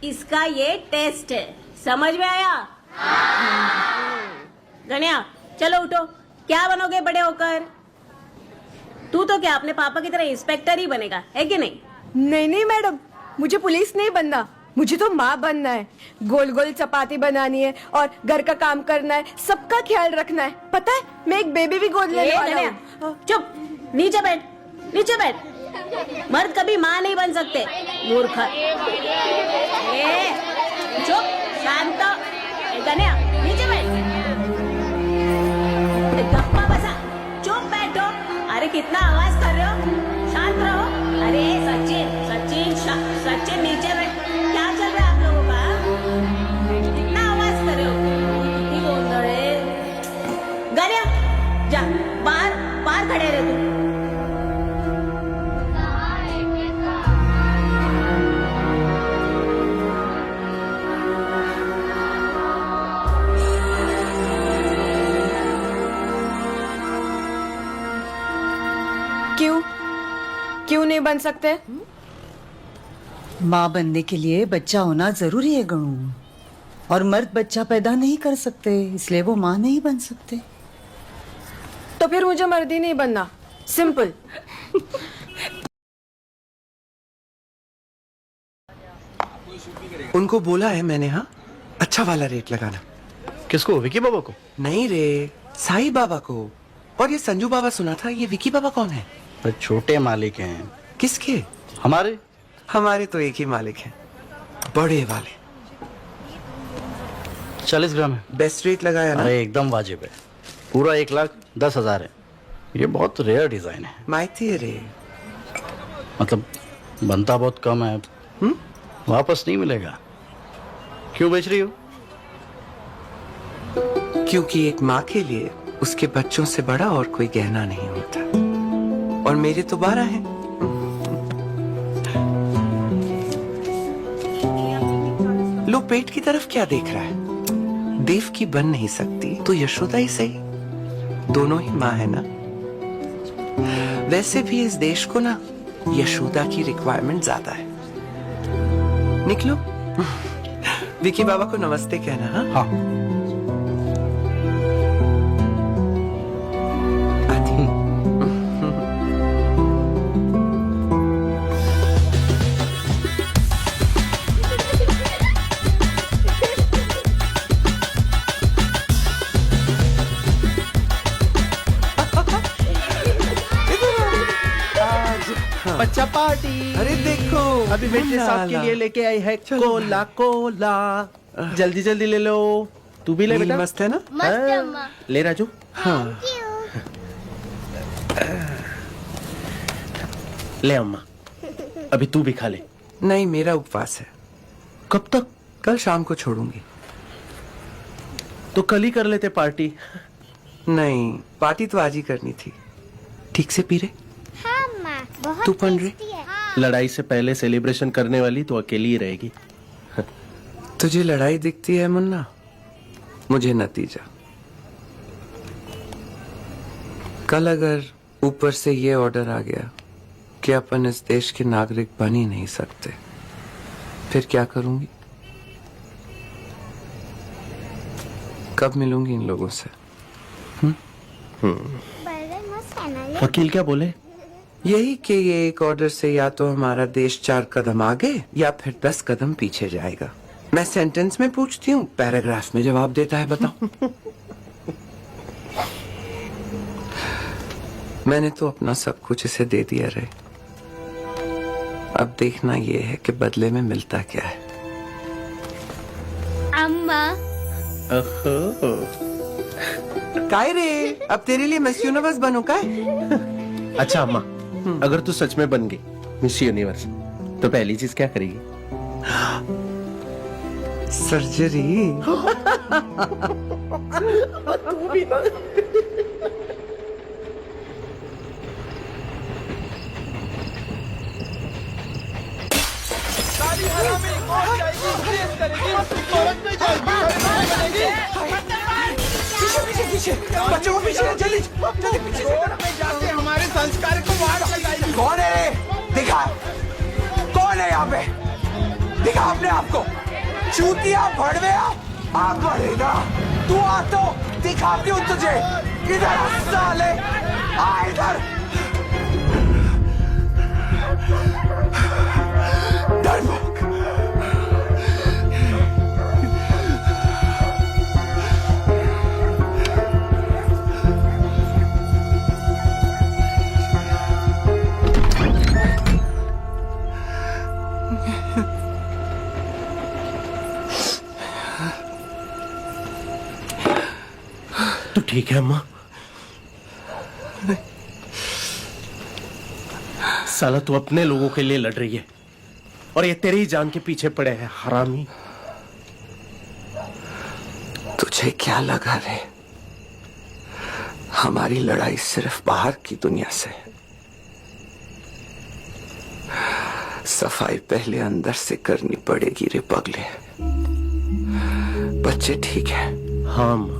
इसका ये टेस्ट है, समझ में आया? गण्या चलो उठो, क्या बनोगे बड़े होकर? तू तो क्या अपने पापा की तरह इंस्पेक्टर ही बनेगा, है कि नहीं? नहीं नहीं मैडम, मुझे पुलिस नहीं बनना, मुझे तो माँ बनना है। गोल गोल चपाती बनानी है और घर का काम करना है, सबका ख्याल रखना है। पता है मैं एक बेबी भी गोद लेने वाला हूँ। चुप, नीचे बैठ, नीचे बैठ। मर्द कभी माँ नहीं बन सकते, मूर्ख। चुप, शांत। गण्या नीचे बैठ, गप्पा बसा, चुप बैठो। अरे कितना आवाज कर रहे हो, शांत रहो। अरे सचिन सचिन सचिन नीचे बैठ। क्या चल रहा है आप लोगों का? कितना आवाज कर रहे हो, कितनी बोल रहे। गण्या जा, बाहर बाहर खड़े रहे तुम। क्यों नहीं बन सकते? माँ बनने के लिए बच्चा होना जरूरी है गणू, और मर्द बच्चा पैदा नहीं कर सकते, इसलिए वो माँ नहीं बन सकते। तो फिर मुझे मर्द ही नहीं बनना, सिंपल। उनको बोला है मैंने, हाँ अच्छा वाला रेट लगाना। किसको, विकी बाबा को? नहीं रे, साईं बाबा को। और ये संजू बाबा सुना था, ये विकी बाबा कौन है? तो छोटे मालिक हैं। किसके? हमारे। हमारे तो एक ही मालिक हैं, बड़े वाले। 40 ग्राम है। बेस्ट रेट लगाया ना? अरे एकदम वाजिब है, पूरा 1,10,000 है। ये बहुत रेयर डिजाइन है। माइती है रे। मतलब बनता बहुत कम है। वापस नहीं मिलेगा। क्यों बेच रही हो? क्योंकि एक माँ के लिए उसके बच्चों से बड़ा और कोई गहना नहीं होता, और मेरे तो 12 हैं। लो, पेट की तरफ क्या देख रहा है? देव की बन नहीं सकती तो यशोदा ही सही, दोनों ही माँ है ना। वैसे भी इस देश को ना यशोदा की रिक्वायरमेंट ज्यादा है। निकलो, विकी बाबा को नमस्ते कहना। हाँ हाँ। बच्चा पार्टी। अरे देखो, अभी बेटे साहब के लिए लेके आई है कोला कोला। जल्दी जल्दी ले लो। तू भी ले बेटा। मस्त है ना? मस्त है अम्मा। ले राजू। हाँ ले अम्मा, अभी तू भी खा ले। नहीं, मेरा उपवास है। कब तक? कल शाम को छोड़ूंगी। तो कल ही कर लेते पार्टी। नहीं, पार्टी तो आज ही करनी थी। ठीक से पी रहे? हाँ अम्मा, बहुत तू पन रही? टेस्टी है। लड़ाई से पहले सेलिब्रेशन करने वाली तो अकेली ही रहेगी। तुझे लड़ाई दिखती है मुन्ना, मुझे नतीजा। कल अगर ऊपर से ये ऑर्डर आ गया कि अपन इस देश के नागरिक बन ही नहीं सकते, फिर क्या करूंगी? कब मिलूंगी इन लोगों से? बर्गर मस्त है ना ये? वकील क्या बोले? यही कि ये एक ऑर्डर से या तो हमारा देश 4 कदम आगे या फिर 10 कदम पीछे जाएगा। मैं सेंटेंस में पूछती हूँ, पैराग्राफ में जवाब देता है। बताओ। मैंने तो अपना सब कुछ इसे दे दिया रे। अब देखना ये है कि बदले में मिलता क्या है। अम्मा, काय रे, अब तेरे लिए मिस यूनिवर्स बनूं काय? अच्छा अम्मा, अगर तू सच में बन गई मिस यूनिवर्स, तो पहली चीज क्या करेगी? सर्जरी। तू भी ना। बच्चों को पीछे जल्दी जल्दी पीछे से जाके हमारे संस्कार को वाट लगाएगी। कौन है रे? दिखा, कौन है यहाँ पे? दिखा अपने आप को, चूतिया भड़वेया, आ बढ़ेगा। तू आ तो दिखाती हूँ तुझे। इधर आ साले, आ इधर। डरपोक। तू ठीक है अम्मा? साला तू अपने लोगों के लिए लड़ रही है और ये तेरी ही जान के पीछे पड़े हैं, हरामी। तुझे क्या लगा रे? हमारी लड़ाई सिर्फ बाहर की दुनिया से है। सफाई पहले अंदर से करनी पड़ेगी रे पगले। बच्चे ठीक है? हाँ अम्मा।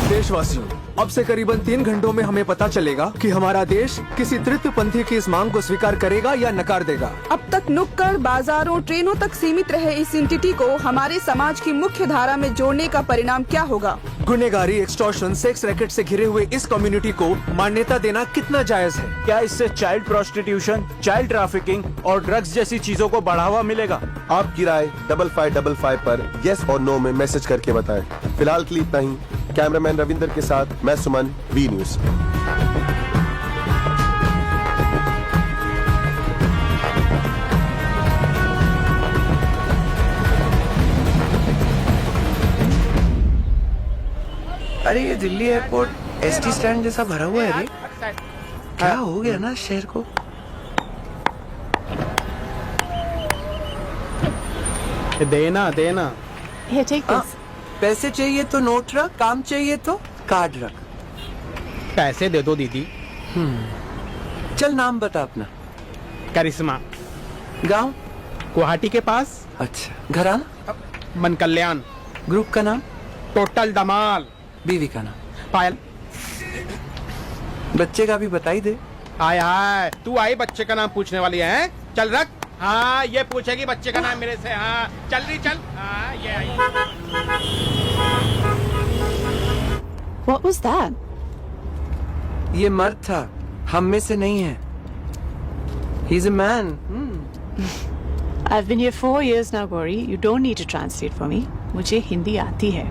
देशवासियों, अब से करीबन 3 घंटों में हमें पता चलेगा कि हमारा देश किसी तृतीय पंथी की इस मांग को स्वीकार करेगा या नकार देगा। अब तक नुक्कड़, बाजारों, ट्रेनों तक सीमित रहे इस एंटिटी को हमारे समाज की मुख्य धारा में जोड़ने का परिणाम क्या होगा? गुनहगारी, एक्सटॉर्शन, सेक्स रैकेट से घिरे हुए इस कम्युनिटी को मान्यता देना कितना जायज है? क्या इससे चाइल्ड प्रोस्टिट्यूशन, चाइल्ड ट्रैफिकिंग और ड्रग्स जैसी चीजों को बढ़ावा मिलेगा? आपकी राय 5555 पर यस और नो में मैसेज करके बताएं। फिलहाल के लिए इतना ही। कैमरामैन रविंदर के साथ मैं सुमन, वी न्यूज। अरे ये दिल्ली एयरपोर्ट एसटी स्टैंड जैसा भरा हुआ है रे। क्या हो गया ना शहर को? देना देना। पैसे चाहिए तो नोट रख, काम चाहिए तो कार्ड रख। पैसे दे दो दीदी। चल नाम बता अपना। करिश्मा। गांव? गुवाहाटी के पास। अच्छा, घराना? मन कल्याण। ग्रुप का नाम? टोटल धमाल। बीवी का नाम? पायल। बच्चे का भी बताई दे। आय हाय, तू आई बच्चे का नाम पूछने वाली है? चल रख। हाँ, ये पूछेगी बच्चे का नाम मेरे से। हाँ चल रही, चल। हाँ ये आई। What was that? ये मर्द था, हम में से नहीं है। He's a man. I've been here 4 years now, Gauri. You don't need to translate for me. मुझे हिंदी आती है।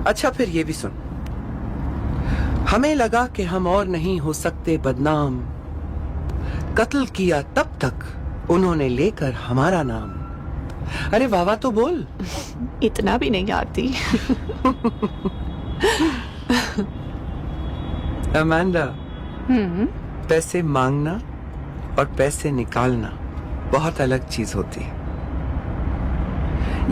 अच्छा फिर ये भी सुन। हमें लगा कि हम और नहीं हो सकते बदनाम। कत्ल किया तब तक उन्होंने लेकर हमारा नाम। अरे वाह तो बोल। इतना भी नहीं आती। अमांडा, पैसे मांगना और पैसे निकालना बहुत अलग चीज होती है।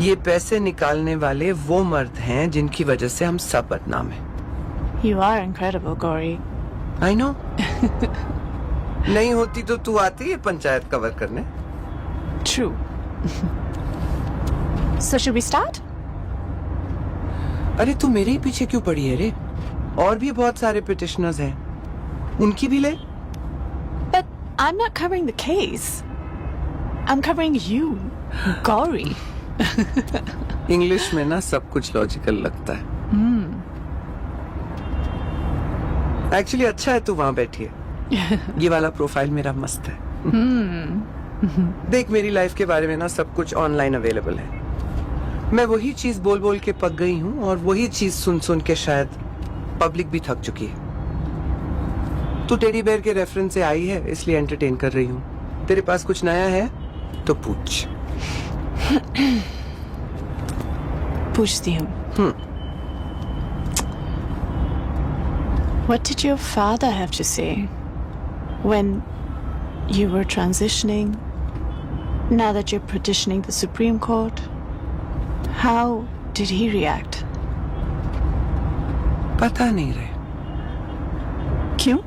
ये पैसे निकालने वाले वो मर्द हैं जिनकी वजह से हम सब बदनाम हैं। You are incredible, Gauri. I know. नहीं होती तो तू आती है पंचायत कवर करने। True. So should we start? अरे तू मेरे ही पीछे क्यों पड़ी है रे? और भी बहुत सारे पिटिशनर्स हैं, उनकी भी ले। But I'm not covering the case. I'm covering you, Gauri. English में ना सब कुछ लॉजिकल लगता है। एक्चुअली अच्छा है तू वहां बैठी है। ये वाला प्रोफाइल मेरा मस्त है। देख, मेरी लाइफ के बारे में ना सब कुछ ऑनलाइन अवेलेबल है। मैं वही चीज बोल बोल के पक गई हूँ और वही चीज सुन सुन के शायद पब्लिक भी थक चुकी है। तू टेडी बेयर के रेफरेंस से आई है इसलिए एंटरटेन कर रही हूँ। तेरे पास कुछ नया है तो पूछ। पूछती हूँ। What did your father have to say when you were transitioning? Now that you're petitioning the Supreme Court, how did he react? पता नहीं रे। क्यों?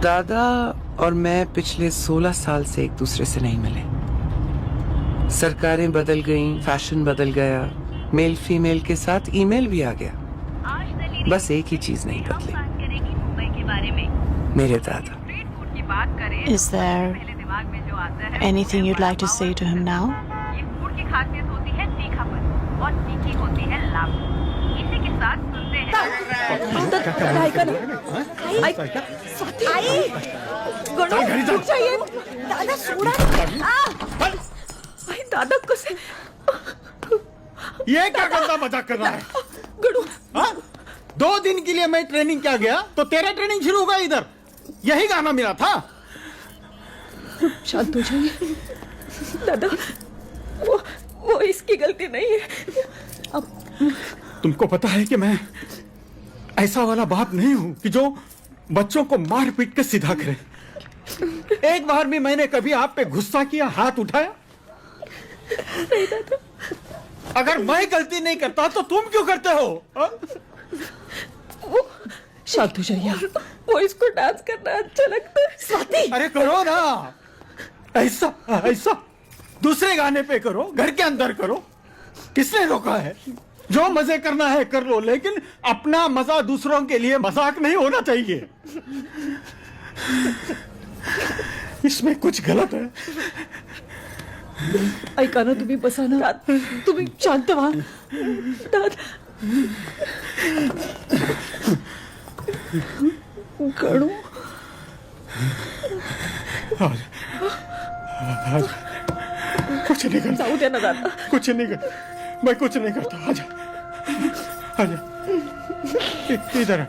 दादा और मैं पिछले 16 साल से एक दूसरे से नहीं मिले। सरकारें बदल गईं, फैशन बदल गया, मेल फीमेल के साथ ईमेल भी आ गया। बस एक ही चीज नहीं बदली, मेरे दादा। Is there anything you'd like to say to him now? दादा सोडा। दादा कसे ये क्या गंदा मजाक कर रहा है? गणू, 2 दिन के लिए मैं ट्रेनिंग क्या गया तो तेरा ट्रेनिंग शुरू होगा इधर। यही गाना मिला था। शांत हो जाइए दादा, वो इसकी गलती नहीं है। अब तुमको पता है कि मैं ऐसा वाला बाप नहीं हूं कि जो बच्चों को मार पीट के सीधा करे। एक बार भी मैंने कभी आप पे गुस्सा किया, हाथ उठाया? नहीं दादा। अगर मैं गलती नहीं करता तो तुम क्यों करते हो? वो शांत हो जाइए। वो इसको डांस करना अच्छा लगता है। स्वाति, अरे करो ना, ऐसा ऐसा दूसरे गाने पे करो, घर के अंदर करो। किसने रोका है? जो मजे करना है कर लो, लेकिन अपना मजा दूसरों के लिए मजाक नहीं होना चाहिए। इसमें कुछ गलत है। ऐका ना, तुम्ही बसा ना, तुम्ही शांत व्हा दादा। गणू, कुछ नहीं करता। जाऊ दे ना दादा। कुछ नहीं करता, मैं कुछ नहीं करता। आजा आजा, इधर आ।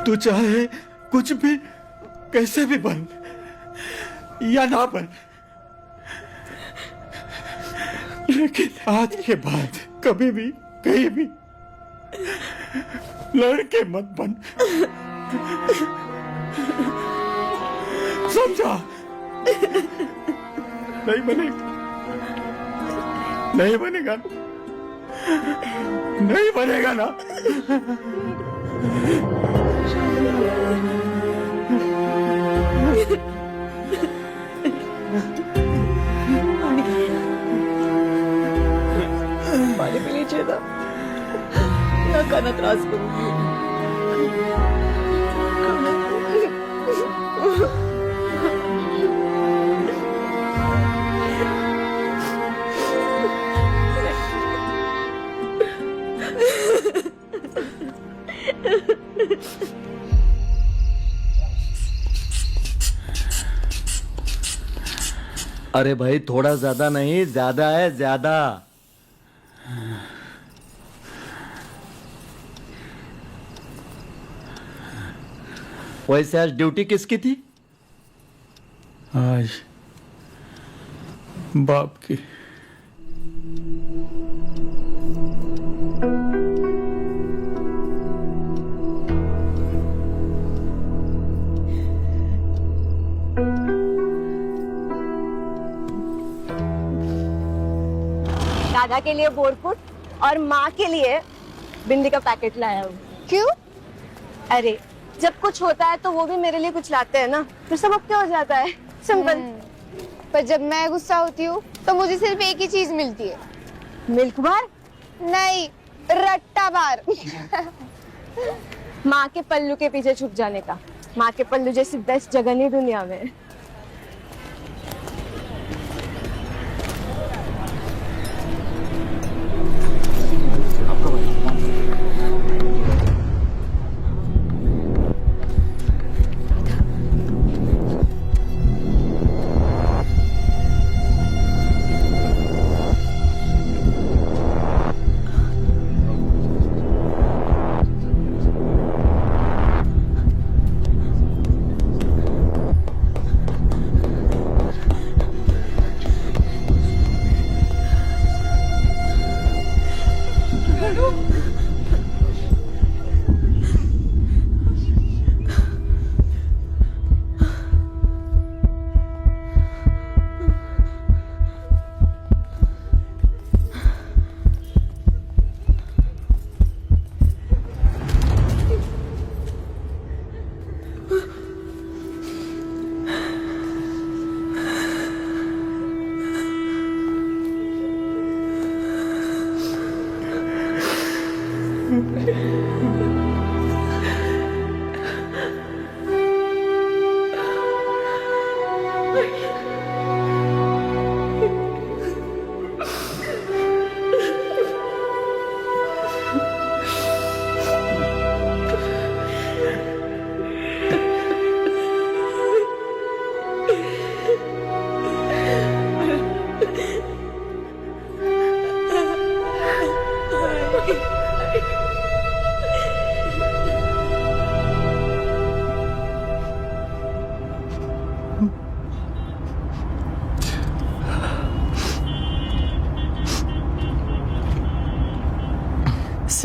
तू चाहे कुछ भी कैसे भी बन या ना बन, लेकिन आज के बाद कभी भी कहीं भी लड़के मत बन। समझा? नहीं बनेगा, नहीं बनेगा, नहीं बनेगा ना। पानी पी लीजिए ना, नका ना त्रास करूंगी। अरे भाई, थोड़ा ज्यादा नहीं, ज्यादा है, ज्यादा। वैसे आज ड्यूटी किसकी थी? आज बाप की। दादा के लिए बोरकुट और माँ के लिए बिंदी का पैकेट लाया हूँ। क्यों? अरे जब कुछ होता है तो वो भी मेरे लिए कुछ लाते हैं ना, फिर सब ओके हो जाता है। सिंपल। पर जब मैं गुस्सा होती हूँ तो मुझे सिर्फ एक ही चीज मिलती है। Milk bar? नहीं, रट्टा बार। माँ के पल्लू के पीछे छुप जाने का। माँ के पल्लू जैसी बेस्ट जगह नहीं दुनिया में।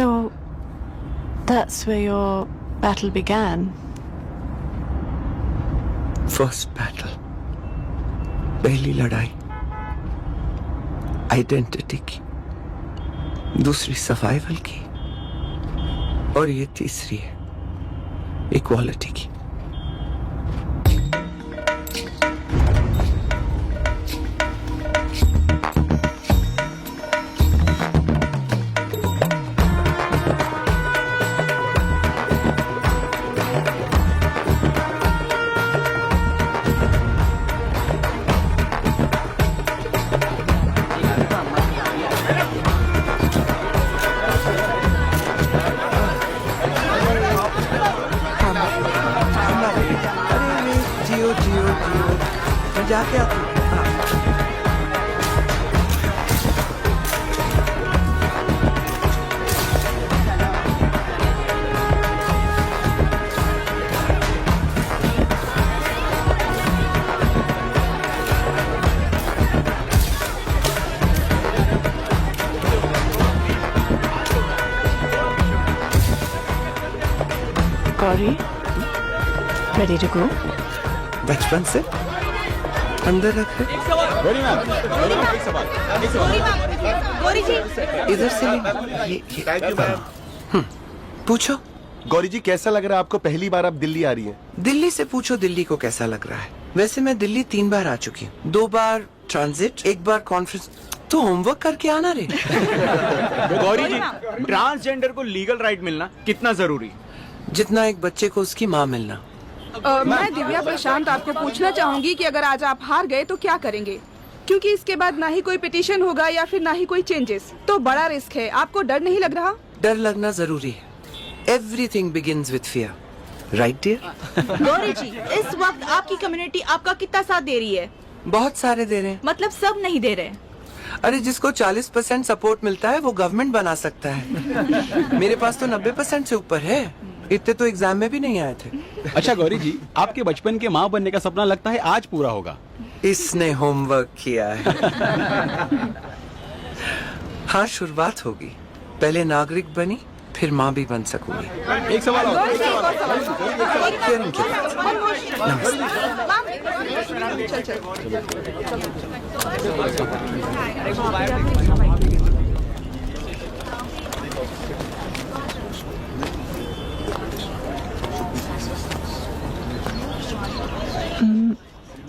So, that's where your battle began. First battle, पहली लड़ाई आइडेंटिटी की, दूसरी सर्वाइवल की, और ये तीसरी है इक्वालिटी की। मैं जाके आती हूँ। Gauri, ready to go? बचपन से अंदर रखे। गौरी जी, इधर से नहीं, पूछो। गौरी जी कैसा लग रहा है आपको? पहली बार आप दिल्ली आ रही हैं। दिल्ली से पूछो दिल्ली को कैसा लग रहा है। वैसे मैं दिल्ली 3 बार आ चुकी हूँ, 2 बार ट्रांजिट, 1 बार कॉन्फ्रेंस। तो होमवर्क करके आना रे। गौरी जी, ट्रांसजेंडर को लीगल राइट मिलना कितना जरूरी? जितना एक बच्चे को उसकी माँ मिलना। मैं दिव्या प्रशांत आपको पूछना चाहूंगी कि अगर आज आप हार गए तो क्या करेंगे? क्योंकि इसके बाद ना ही कोई पिटीशन होगा या फिर ना ही कोई चेंजेस, तो बड़ा रिस्क है। आपको डर नहीं लग रहा? डर लगना जरूरी है। Everything begins with fear, right dear? Gauri ji, इस वक्त आपकी कम्युनिटी आपका कितना साथ दे रही है? बहुत सारे दे रहे हैं। मतलब सब नहीं दे रहे? अरे जिसको 40% सपोर्ट मिलता है वो गवर्नमेंट बना सकता है। मेरे पास तो 90% से ऊपर है। इतने तो एग्जाम में भी नहीं आए थे। अच्छा गौरी जी, आपके बचपन के माँ बनने का सपना लगता है आज पूरा होगा। इसने होमवर्क किया है। हाँ, शुरुआत होगी। पहले नागरिक बनी, फिर माँ भी बन सकूंगी। एक सवाल और।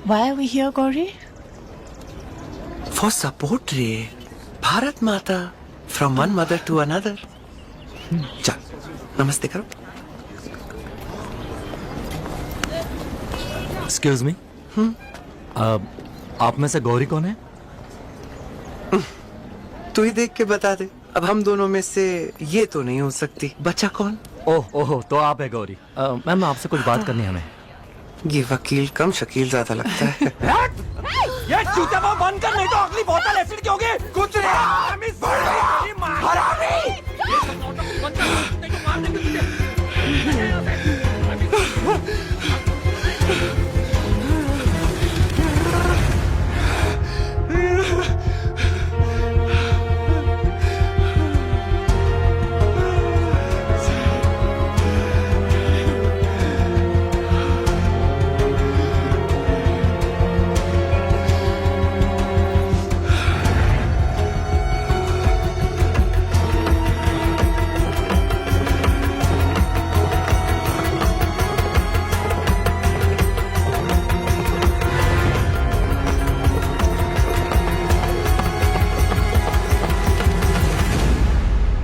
Why are we here, Gauri? For support रे, भारत माता, from one mother to another। चल, नमस्ते करो। एक्सक्यूज मी, आप में से गौरी कौन है? तू ही देख के बता दे। अब हम दोनों में से ये तो नहीं हो सकती। बच्चा कौन? ओह, तो आप है गौरी। मैम आपसे कुछ बात करनी है हमें। ये वकील कम शकील ज्यादा लगता है। ये चूते वो बंद कर, नहीं तो अगली बोतल एसिड की होगी। कुछ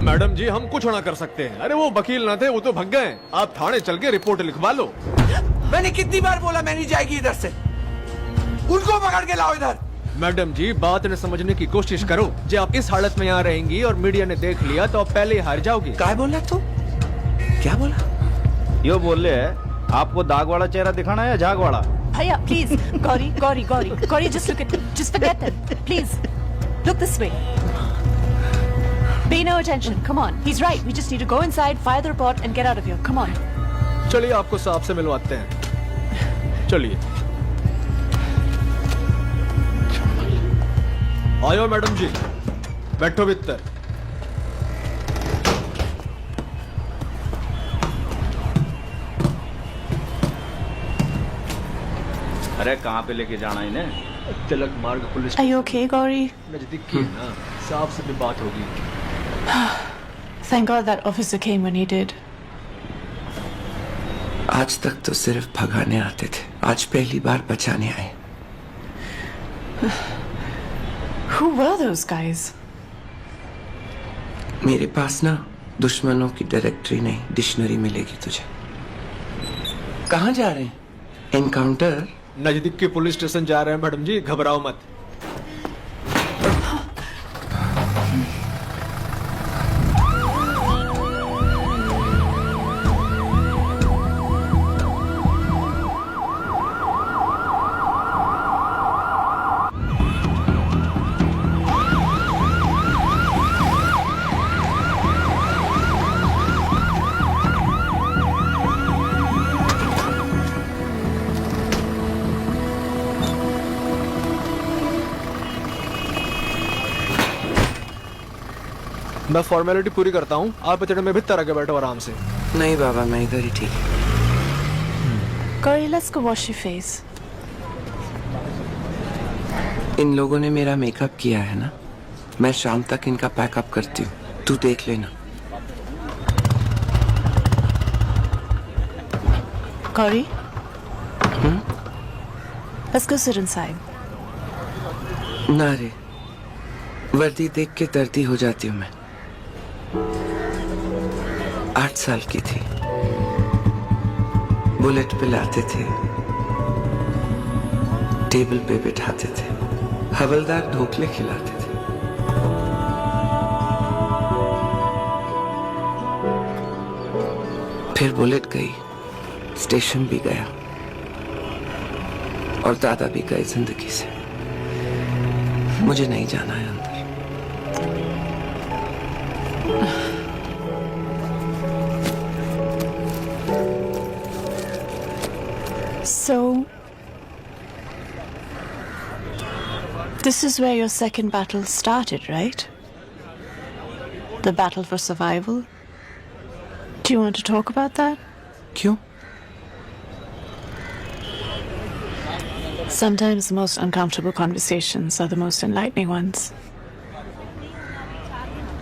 मैडम जी, हम कुछ ना कर सकते हैं। अरे वो वकील ना थे, वो तो भग गए। आप थाने चल के रिपोर्ट लिखवा लो। मैंने कितनी बार बोला मैं नहीं जाएगी इधर से। उनको पकड़ के लाओ इधर। मैडम जी, बात ने समझने की कोशिश करो। जब आप इस हालत में यहाँ रहेंगी और मीडिया ने देख लिया तो आप पहले ही हार जाओगी। क्या बोला तू? क्या बोला? यो बोल रहे हैं आपको दाग वाला चेहरा दिखाना है या झाग वाला? Hurry up, please. Gauri, just look at him. Just forget him. Please, look this way. Pay no attention. Come on. He's right. We just need to go inside, fire the report, and get out of here. Come on. चलिए आपको साहब से मिलवाते हैं। चलिए। आयो madam जी, बैठो भीतर। अरे कहाँ पे लेके जाना इन्हें? तिलक मार्ग police Are you okay, Gauri? नजदीक की है ना, साहब से भी बात होगी। Thank God that officer came when he did. आज तक तो सिर्फ भगाने आते थे, आज पहली बार बचाने आए। Who were those guys? मेरे पास ना दुश्मनों की डायरेक्टरी नहीं, डिक्शनरी मिलेगी तुझे। कहाँ जा रहे हैं? एनकाउंटर? नजदीक के पुलिस स्टेशन जा रहे हैं मैडम जी, घबराओ मत। मैं फॉर्मेलिटी पूरी करता हूँ, आप इतने में भीतर आके बैठो आराम से। नहीं बाबा, मैं इधर ही ठीक। Gauri, let's go wash your face. इन लोगों ने मेरा मेकअप किया है ना, मैं शाम तक इनका पैकअप करती हूँ, तू देख लेना। Gauri? Let's go sit inside. ना रे, वर्दी देख के दर्दी हो जाती हूँ मैं। 8 साल की थी, बुलेट पे लाते थे, टेबल पे बिठाते थे, हवलदार ढोकले खिलाते थे। फिर बुलेट गई, स्टेशन भी गया और दादा भी गए जिंदगी से। मुझे नहीं जाना है अंदर। So, this is where your second battle started, right? The battle for survival. Do you want to talk about that? क्यों? Sometimes the most uncomfortable conversations are the most enlightening ones.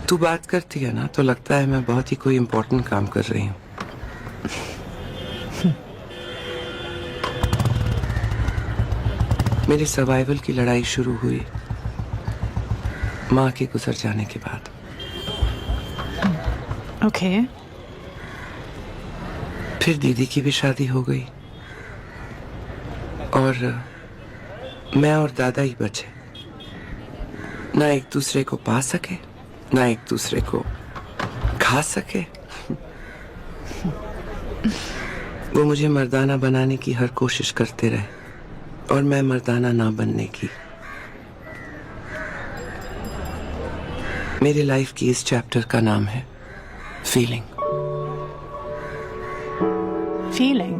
तू बात करती है ना तो लगता है मैं बहुत ही कोई इम्पोर्टेंट काम कर रही हूँ। मेरी सर्वाइवल की लड़ाई शुरू हुई माँ के गुजर जाने के बाद। Okay. फिर दीदी की भी शादी हो गई और मैं और दादा ही बचे। ना एक दूसरे को पा सके, ना एक दूसरे को खा सके। वो मुझे मर्दाना बनाने की हर कोशिश करते रहे और मैं मर्दाना ना बनने की। मेरी लाइफ की इस चैप्टर का नाम है फीलिंग। Feeling.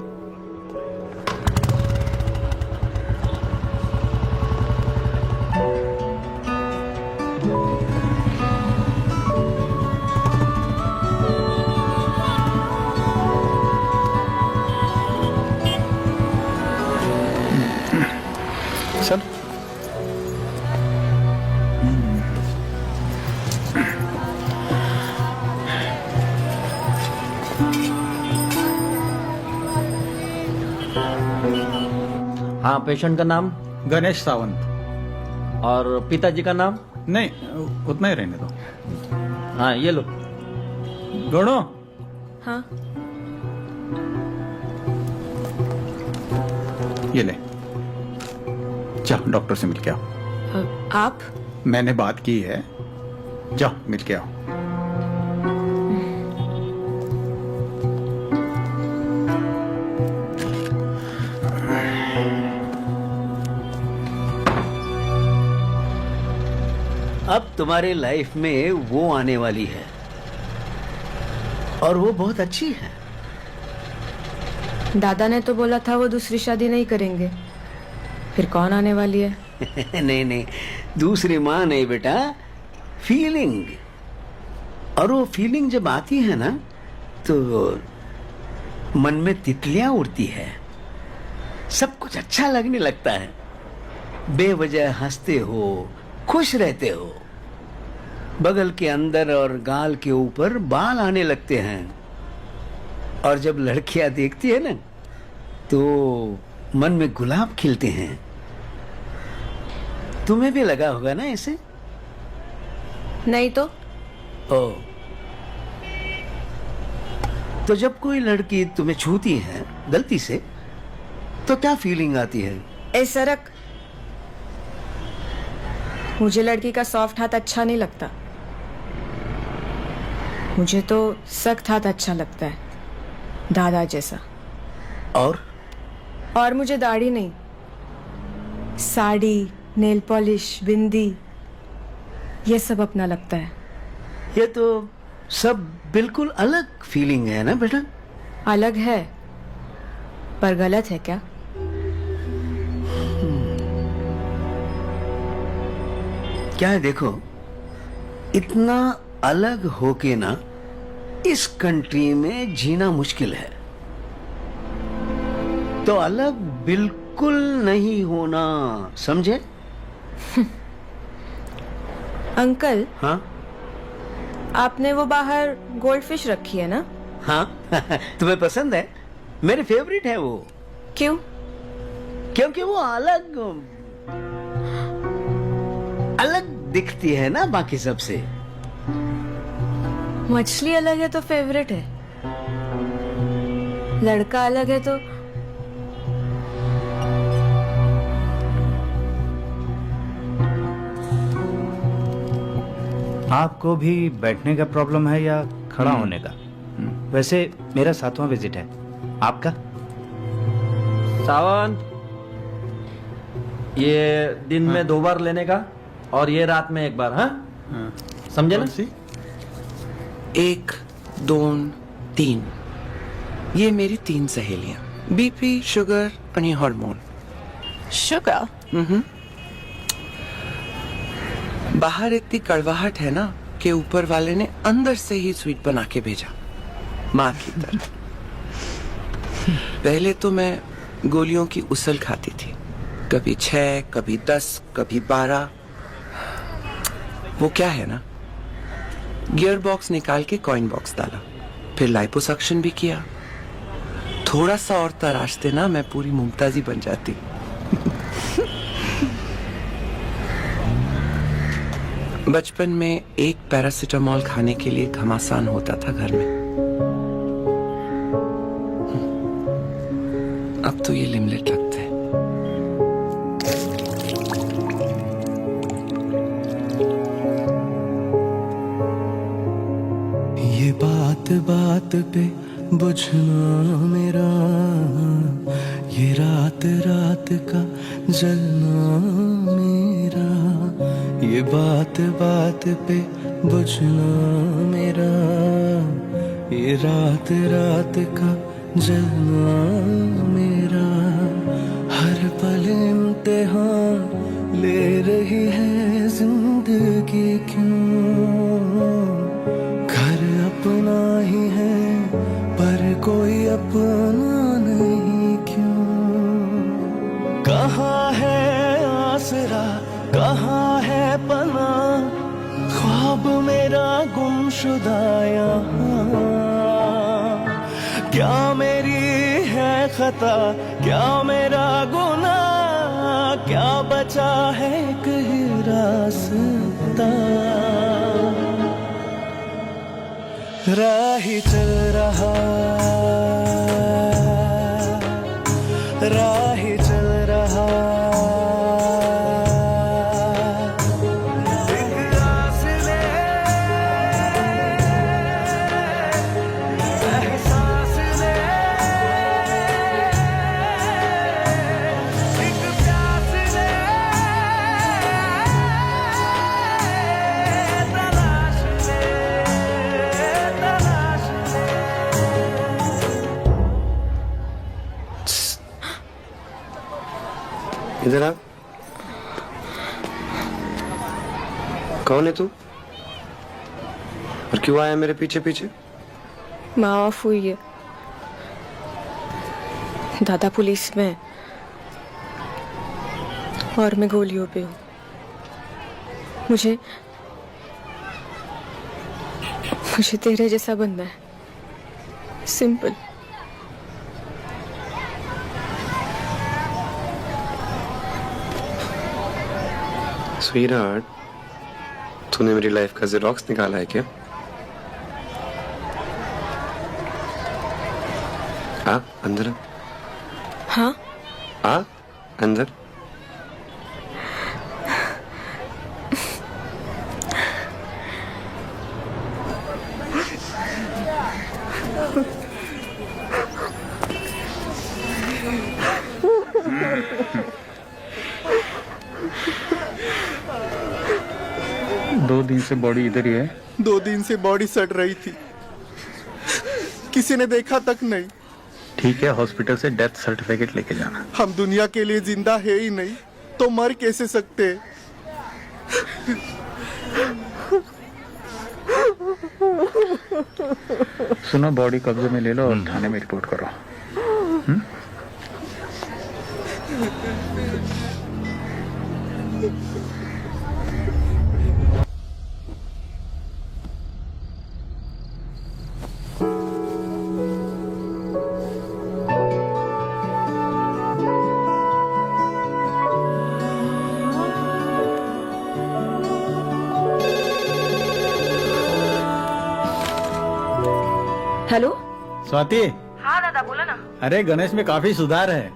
सर हाँ, पेशेंट का नाम? गणेश सावंत। और पिताजी का नाम? नहीं, उतना ही रहने दो। हाँ, ये लो। गणो। हाँ। ये ले, जाओ डॉक्टर से मिल के आओ। आप? मैंने बात की है, जाओ मिल के आओ। अब तुम्हारी लाइफ में वो आने वाली है और वो बहुत अच्छी है। दादा ने तो बोला था वो दूसरी शादी नहीं करेंगे, फिर कौन आने वाली है? नहीं नहीं, दूसरी माँ नहीं बेटा, फीलिंग। और वो फीलिंग जब आती है ना तो मन में तितलियां उड़ती है। सब कुछ अच्छा लगने लगता है। बेवजह हंसते हो, खुश रहते हो। बगल के अंदर और गाल के ऊपर बाल आने लगते हैं। और जब लड़कियां देखती है ना तो मन में गुलाब खिलते हैं। तुम्हें भी लगा होगा ना ऐसे? नहीं तो ओ, तो जब कोई लड़की तुम्हें छूती है गलती से तो क्या फीलिंग आती है? ए सरक, मुझे लड़की का सॉफ्ट हाथ अच्छा नहीं लगता। मुझे तो सख्त हाथ अच्छा लगता है, दादा जैसा। और मुझे दाढ़ी नहीं, साड़ी, नेल पॉलिश, बिंदी, ये सब अपना लगता है। ये तो सब बिल्कुल अलग फीलिंग है ना बेटा? अलग है पर गलत है क्या? क्या है, देखो इतना अलग होके ना इस कंट्री में जीना मुश्किल है। तो अलग बिल्कुल नहीं होना, समझे? अंकल, हाँ आपने वो बाहर गोल्ड फिश रखी है ना? हाँ तुम्हें पसंद है? मेरे फेवरेट है वो। क्यों? क्योंकि वो अलग अलग दिखती है ना बाकी सबसे। मछली अलग है तो फेवरेट है, लड़का अलग है तो आपको भी बैठने का प्रॉब्लम है या खड़ा होने का? वैसे मेरा 7वां विजिट है, आपका? सावन, ये दिन में 2 बार लेने का और ये रात में 1 बार। हाँ, समझे ना? 1, 2, 3 ये मेरी 3 सहेलियां, बीपी, शुगर और ये हार्मोन। शुगर? बाहर इतनी कड़वाहट है ना कि ऊपर वाले ने अंदर से ही स्वीट बना के भेजा, माँ की तरह। पहले तो मैं गोलियों की उसल खाती थी, कभी 6, कभी 10, कभी 12। वो क्या है ना, गियर बॉक्स निकाल के कॉइन बॉक्स डाला, फिर लाइपोसक्शन भी किया। थोड़ा सा और तराशते ना मैं पूरी मुमताजी बन जाती। बचपन में एक पैरासिटामॉल खाने के लिए घमासान होता था घर में। अब तो ये लिमलेट लगता है। ये बात बात पे बुझना मेरा, ये रात रात का जलना मेरा, ये बात बात पे बुझना मेरा, ये रात रात का जलना मेरा। हर पल इम्तिहान ले रही है जिंदगी क्यों, घर अपना ही है पर कोई अपना नहीं क्यों। कहाँ है आसरा, कहाँ है पना, ख्वाब मेरा गुमशुदा यहाँ। क्या मेरी है खता, क्या मेरा गुनाह, क्या बचा है एक ही रास्ता। राही चल रहा, राही चल रहा, इधर आ। कौन है तू और क्यों आया मेरे पीछे पीछे? माँ ऑफ हुई है, दादा पुलिस में, और मैं गोलियों पे हूँ। मुझे तेरे जैसा बनना है, सिंपल। स्वीटहार्ट, तूने मेरी लाइफ का ज़ेरॉक्स निकाला है क्या? आ अंदर। हाँ, आ अंदर। दो दिन से बॉडी इधर ही है। 2 दिन से बॉडी सड़ रही थी, किसी ने देखा तक नहीं। ठीक है, हॉस्पिटल से डेथ सर्टिफिकेट लेके जाना। हम दुनिया के लिए जिंदा है ही नहीं तो मर कैसे सकते? सुनो, बॉडी कब्जे में ले लो और थाने में रिपोर्ट करो। हेलो। स्वाति। हाँ दादा, बोला ना। अरे गणेश में काफी सुधार है।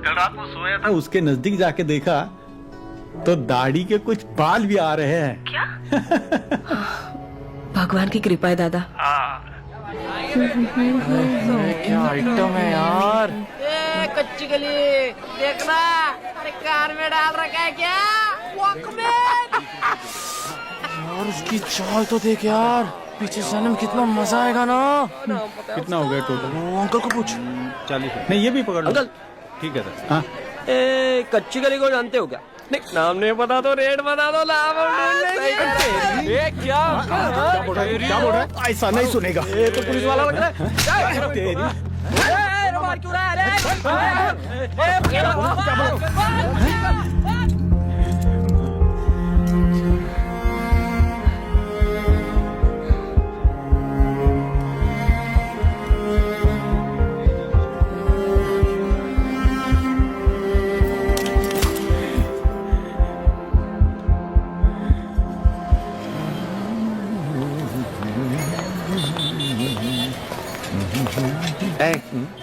कल रात को सोया था, उसके नजदीक जाके देखा तो दाढ़ी के कुछ बाल भी आ रहे हैं। क्या? भगवान की कृपा है दादा। क्या आइटम है यार। कच्ची गली देखना, अरे कार में डाल रखा है क्या? वॉकमैन। यार उसकी चाल तो देख यार, पीछे जाने में कितना मजा आएगा ना। कितना हो गया टोटल? अंकल को पूछ। 40। नहीं, ये भी पकड़ लो। अंकल। ठीक है सर। हाँ, कच्ची गली को जानते हो क्या? नहीं, नाम नहीं बता दो, रेट बता दो, नाम क्या बोल रहा है? ऐसा नहीं सुनेगा। ये तो पुलिस वाला लग रहा है। क्यों रहा है?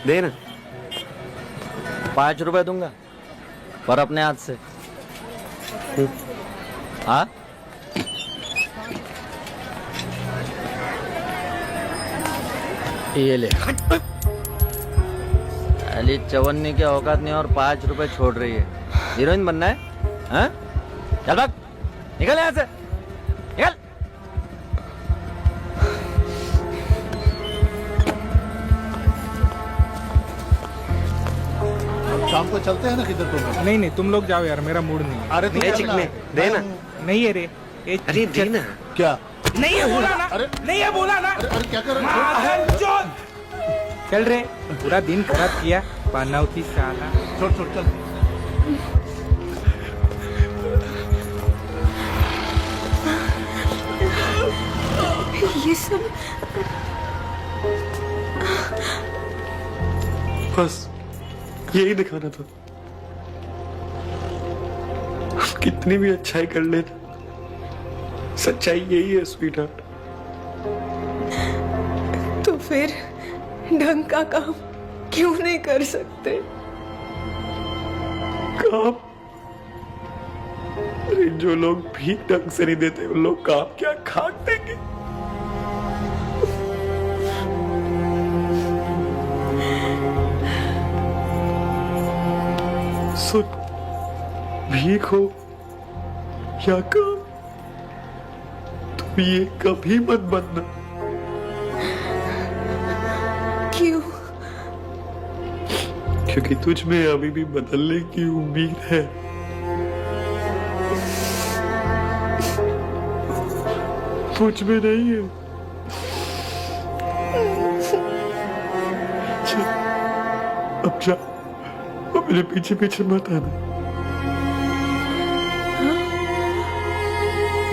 दे ना। 5 रुपए दूंगा, पर अपने हाथ से। हाँ, ये ले। अली चवन्नी की औकात नहीं और 5 रुपए छोड़ रही है। हीरोइन बनना है? हाँ? चल भाग, निकल यहाँ से, निकल। शाम को चलते हैं ना किधर तो? नहीं नहीं, तुम लोग जाओ यार, मेरा मूड नहीं है। अरे चिकने दे ना। नहीं है रे। अरे दे ना। क्या? नहीं है बोला ना। अरे नहीं है बोला ना। अरे क्या कर रहे हो? चल रे, पूरा दिन खराब किया, पनौती साला। छोड़ छोड़ चल। ये सब बस यही दिखाना था। कितनी भी अच्छाई कर लेना, सच्चाई यही है स्वीटहार्ट। तो फिर ढंग का काम क्यों नहीं कर सकते? काम? अरे जो लोग भी ढंग से नहीं देते उन लोग काम क्या खाक देंगे? सुन, भीख हो या काम, तुम ये कभी मत बनना। क्यों? क्योंकि तुझ में अभी भी बदलने की उम्मीद है। मुझ में नहीं है। चल, अब जा, अब मेरे पीछे पीछे मत आना।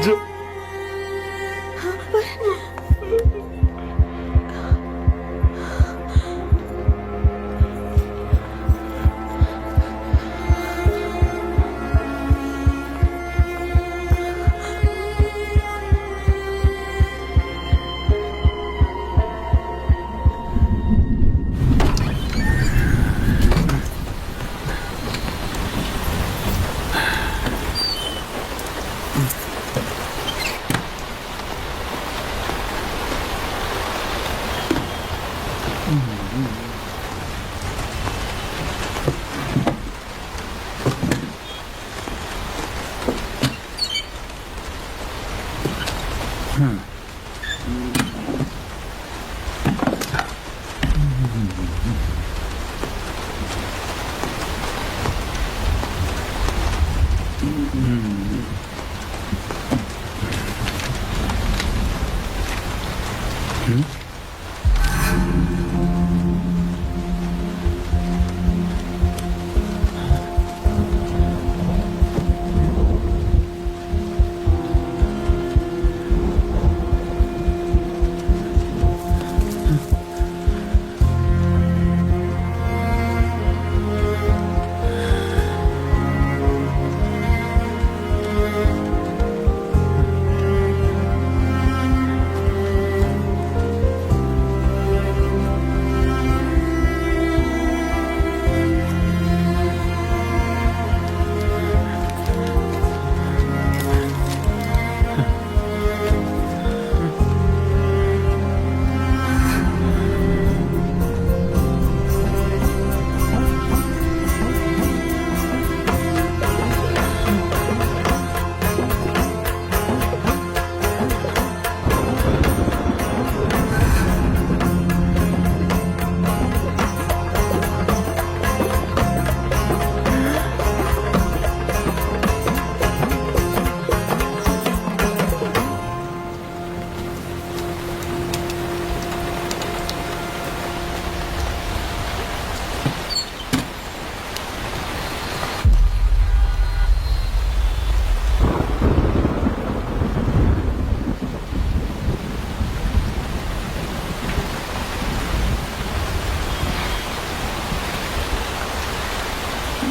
जो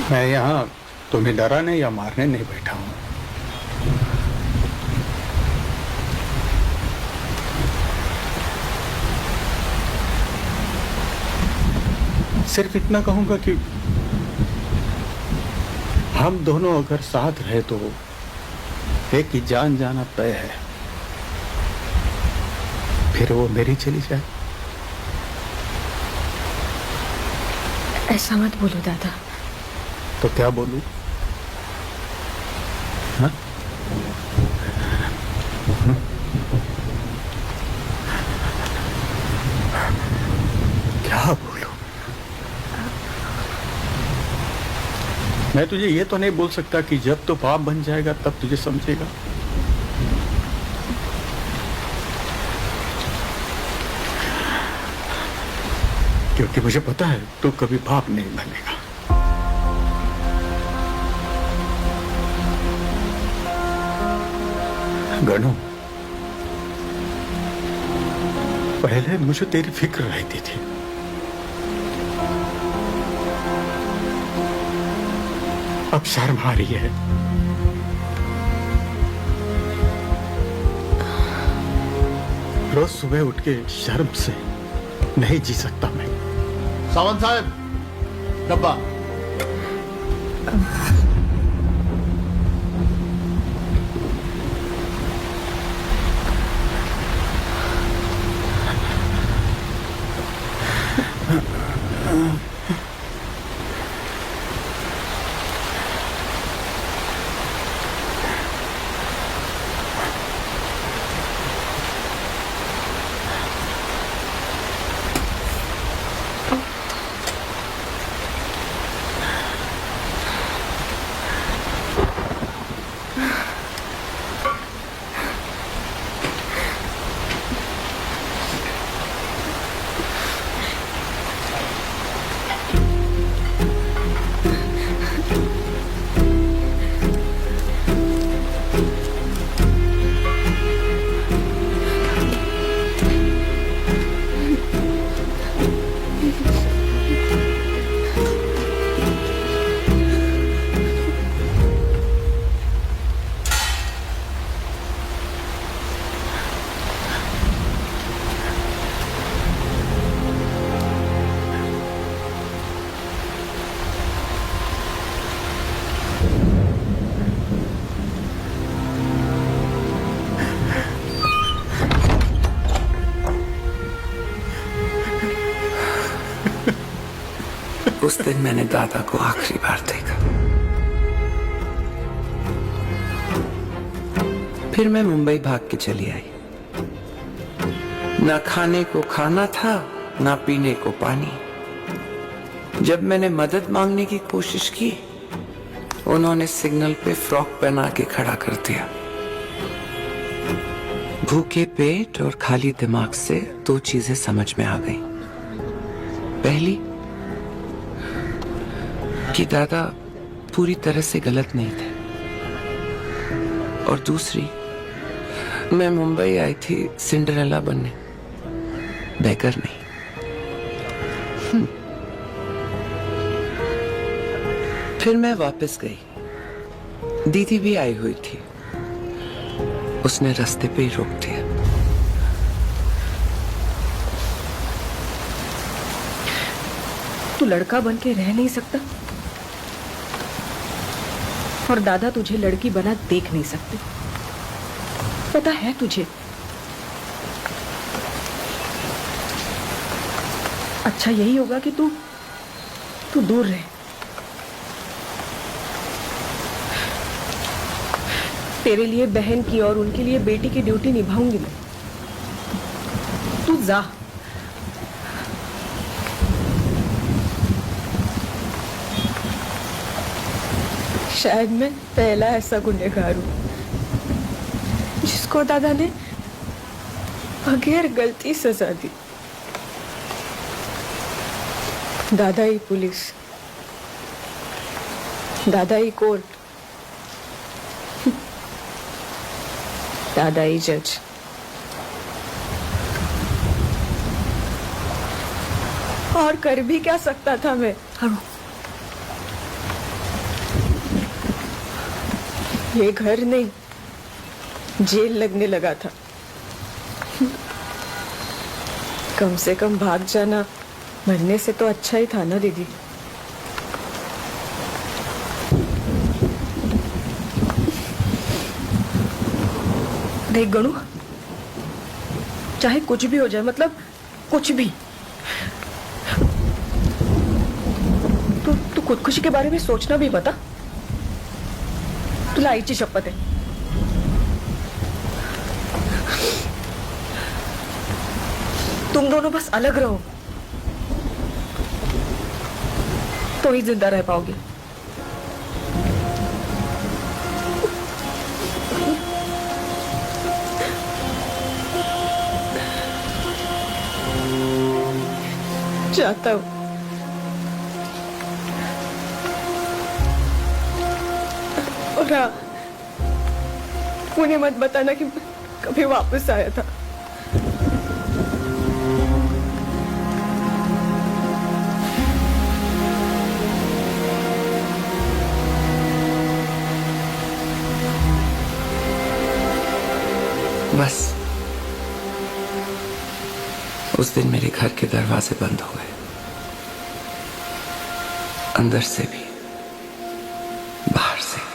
मैं यहाँ तुम्हें डराने या मारने नहीं बैठा हूँ। सिर्फ इतना कहूंगा कि हम दोनों अगर साथ रहे तो एक की जान जाना तय है। फिर वो मेरी चली जाए। ऐसा मत बोलो दादा। तो क्या बोलूं? हाँ? क्या बोलूं? मैं तुझे ये तो नहीं बोल सकता कि जब तो पाप बन जाएगा तब तुझे समझेगा। क्योंकि मुझे पता है तू कभी पाप नहीं बनेगा। गणू, पहले मुझे तेरी फिक्र रहती थी। अब शर्म आ रही है। रोज सुबह उठ के शर्म से नहीं जी सकता मैं। सावंत साहब, डब्बा। उस दिन मैंने दादा को आखिरी बार देखा। फिर मैं मुंबई भाग के चली आई। ना खाने को खाना था, ना पीने को पानी। जब मैंने मदद मांगने की कोशिश की, उन्होंने सिग्नल पे फ्रॉक पहना के खड़ा कर दिया। भूखे पेट और खाली दिमाग से दो चीजें समझ में आ गई। पहली कि दादा पूरी तरह से गलत नहीं थे, और दूसरी मैं मुंबई आई थी सिंड्रेला बनने, बेकर नहीं। फिर मैं वापस गई। दीदी भी आई हुई थी। उसने रास्ते पे ही रोक दिया। तू लड़का बन के रह नहीं सकता, और दादा तुझे लड़की बना देख नहीं सकते। पता है तुझे, अच्छा यही होगा कि तू दूर रहे। तेरे लिए बहन की और उनके लिए बेटी की ड्यूटी निभाऊंगी मैं। तू जा। शायद मैं पहला ऐसा गुनहगार हूं जिसको दादा ने बगैर गलती सजा दी। दादा ही पुलिस, दादा ही कोर्ट, दादा ही जज। और कर भी क्या सकता था मैं? ये घर नहीं, जेल लगने लगा था। कम से कम भाग जाना मरने से तो अच्छा ही था ना दीदी। देख गणु, चाहे कुछ भी हो जाए, मतलब कुछ भी, तू खुदकुशी के बारे में सोचना भी बता। तुला आईची शपथ है। तुम दोनों बस अलग रहो तो ही जिंदा रह पाओगे। चाहता हूं और हाँ, उन्हें मत बताना कि कभी वापस आया था। बस उस दिन मेरे घर के दरवाजे बंद हो गए, अंदर से भी बाहर से।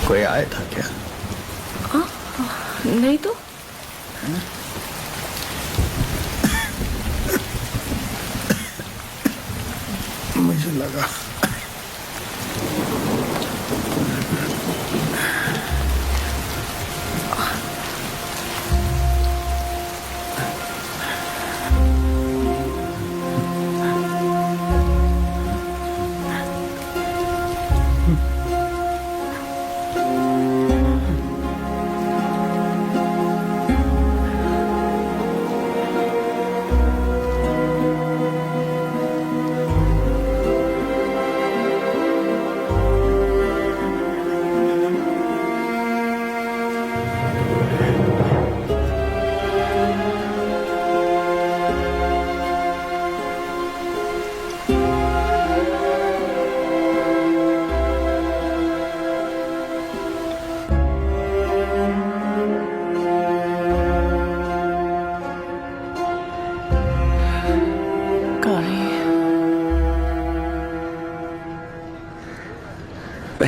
कोई आया था क्या? नहीं तो मुझे लगा।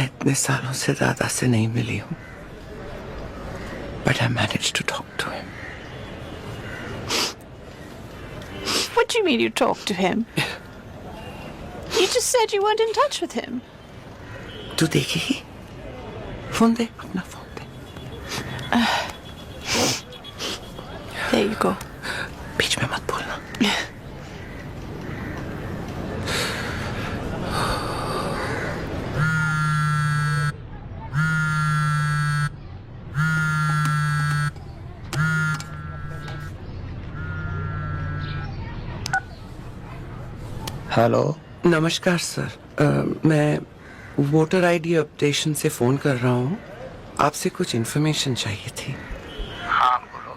मैं इतने सालों से दादा से नहीं मिली हूं, but I managed to talk to him. What do you mean you talked to him? You just said you weren't in touch with him. तू देखेगी? फोन दे, अपना phone they. There you go. बीच में मत बोलना. हेलो. नमस्कार sir. मैं voter ID updation से phone कर रहा हूँ. आपसे कुछ इन्फॉर्मेशन चाहिए थी. हाँ बोलो.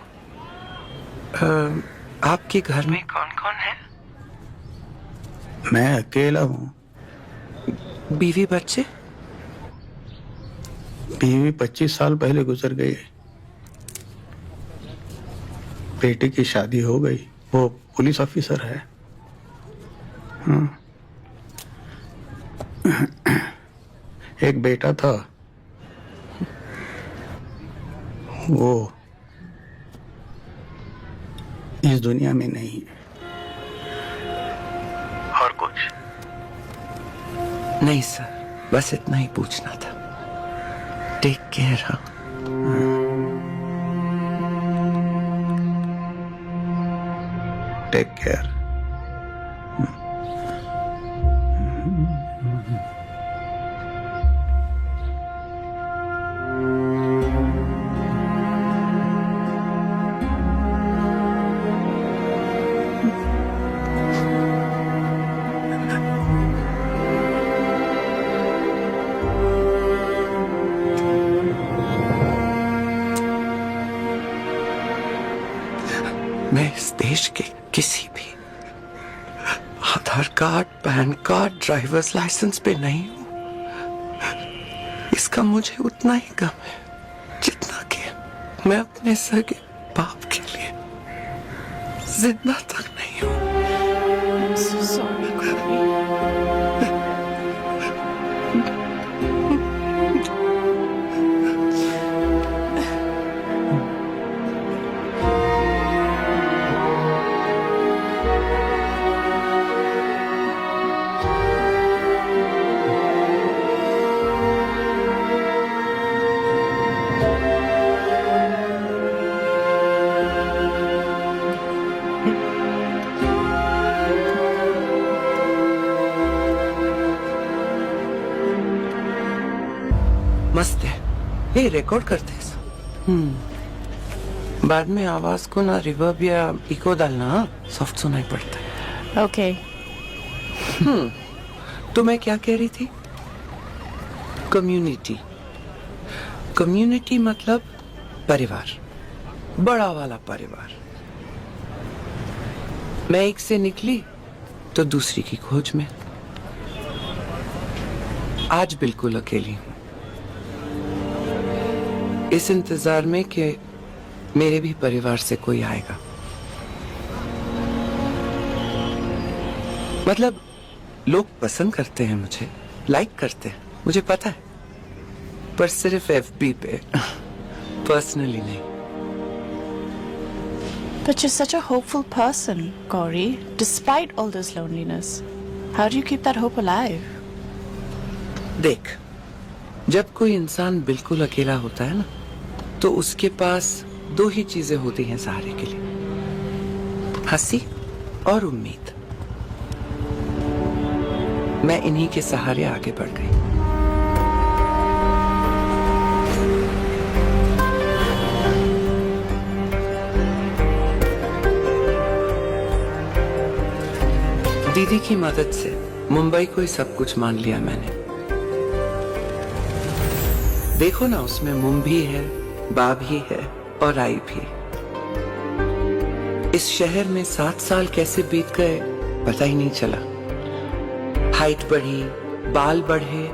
आपके घर में कौन कौन है? मैं अकेला हूँ. बीवी बच्चे? बीवी 25 साल पहले गुजर गई. बेटे की शादी हो गई. वो पुलिस ऑफिसर है. एक बेटा था. वो इस दुनिया में नहीं है. और कुछ नहीं सर, बस इतना ही पूछना था. Take care. हाँ. Take care. मैं इस देश के किसी भी Aadhaar card, PAN card, driver's licence पे नहीं हूं. इसका मुझे उतना ही गम है जितना कि मैं अपने सगे बाप के लिए जिंदा तक नहीं हूं. I'm so sorry, Gauri. मस्त है ये. रिकॉर्ड करते हैं. बाद में आवाज को ना रिवर्ब या इको डालना. सॉफ्ट सुनाई पड़ता है. Okay. तो मैं क्या कह रही थी? कम्युनिटी. कम्युनिटी मतलब परिवार, बड़ा वाला परिवार. मैं एक से निकली तो दूसरी की खोज में. आज बिल्कुल अकेली हूं, इस इंतजार में कि मेरे भी परिवार से कोई आएगा. मतलब लोग पसंद करते हैं मुझे, लाइक करते हैं, मुझे पता है, पर सिर्फ FB पे, पर्सनली नहीं. But you're such a hopeful person, Gauri, despite all this loneliness. How do you keep that hope alive? देख, जब कोई इंसान बिल्कुल अकेला होता है ना, तो उसके पास दो ही चीजें होती हैं सहारे के लिए, हंसी और उम्मीद. मैं इन्हीं के सहारे आगे बढ़ गई. दीदी की मदद से मुंबई को ही सब कुछ मान लिया मैंने. देखो ना, उसमें मुम भी है, बा भी है और आई भी. इस शहर में 7 साल कैसे बीत गए पता ही नहीं चला. हाइट बढ़ी, बाल बढ़े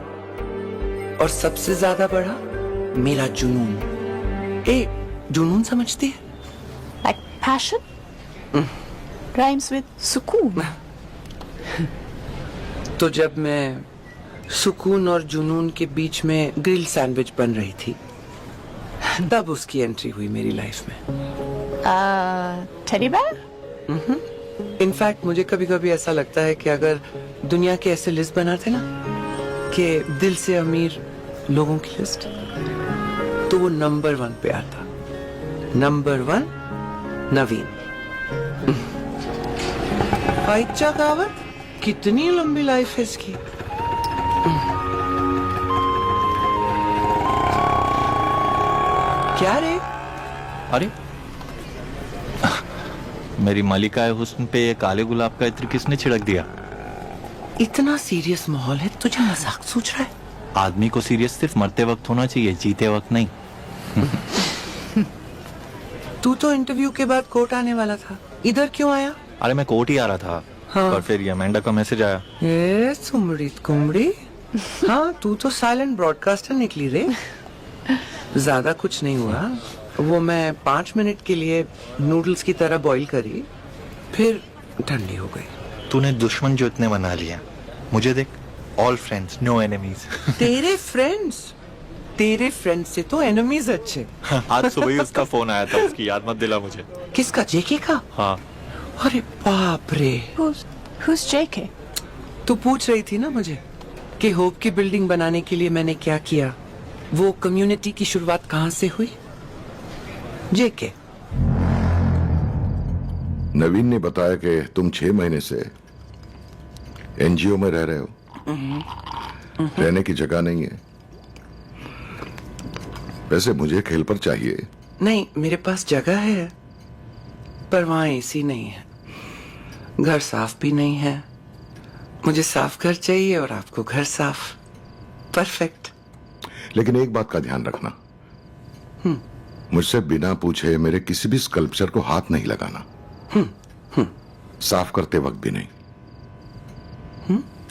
और सबसे ज्यादा बढ़ा मेरा जुनून. जुनून समझती है? Like passion? Rhymes with sukoon. तो जब मैं सुकून और जुनून के बीच में ग्रिल सैंडविच बन रही थी, तब उसकी एंट्री हुई मेरी लाइफ में। Teddy bear? इनफैक्ट मुझे कभी कभी ऐसा लगता है कि अगर दुनिया के ऐसे लिस्ट बनाते ना कि दिल से अमीर लोगों की लिस्ट, तो वो नंबर 1 पे आता। नंबर 1 नवीन। आइचा कावत, कितनी लंबी लाइफ है इसकी। क्या रे? अरे मेरी मलिका हुस्न पे ये काले गुलाब का इत्र किसने छिड़क दिया? इतना सीरियस माहौल है, तुझे मजाक सोच रहा है? आदमी को सीरियस सिर्फ मरते वक्त होना चाहिए, जीते वक्त नहीं। तू तो इंटरव्यू के बाद कोर्ट आने वाला था, इधर क्यों आया? अरे मैं कोर्ट ही आ रहा था। हाँ। पर फिर ये अमेंडा का मैसेज आया। ए सुमड़ी कुमड़ी। हाँ, तू तो साइलेंट ब्रॉडकास्टर निकली रे। ज्यादा कुछ नहीं हुआ, वो मैं 5 मिनट के लिए नूडल्स की तरह बॉईल करी, फिर ठंडी हो गई। तूने दुश्मन जो इतने बना लिया, मुझे देख, ऑल फ्रेंड्स नो एनिमीज। तेरे फ्रेंड्स से तो एनिमीज अच्छे। आज सुबह ही उसका फोन आया था, उसकी याद मत दिला मुझे। किसका? जेके का? हाँ। अरे बाप रे। Who's JK? तू पूछ रही थी ना मुझे कि होप की बिल्डिंग बनाने के लिए मैंने क्या किया, वो कम्युनिटी की शुरुआत कहाँ से हुई? जेके। नवीन ने बताया कि तुम 6 महीने से एनजीओ में रह रहे हो। रहने की जगह नहीं है। वैसे मुझे खेल पर चाहिए। नहीं, मेरे पास जगह है, पर वहां एसी नहीं है, घर साफ भी नहीं है। मुझे साफ घर चाहिए और आपको घर साफ। परफेक्ट। लेकिन एक बात का ध्यान रखना, मुझसे बिना पूछे मेरे किसी भी स्कल्पचर को हाथ नहीं लगाना। साफ करते वक्त भी नहीं।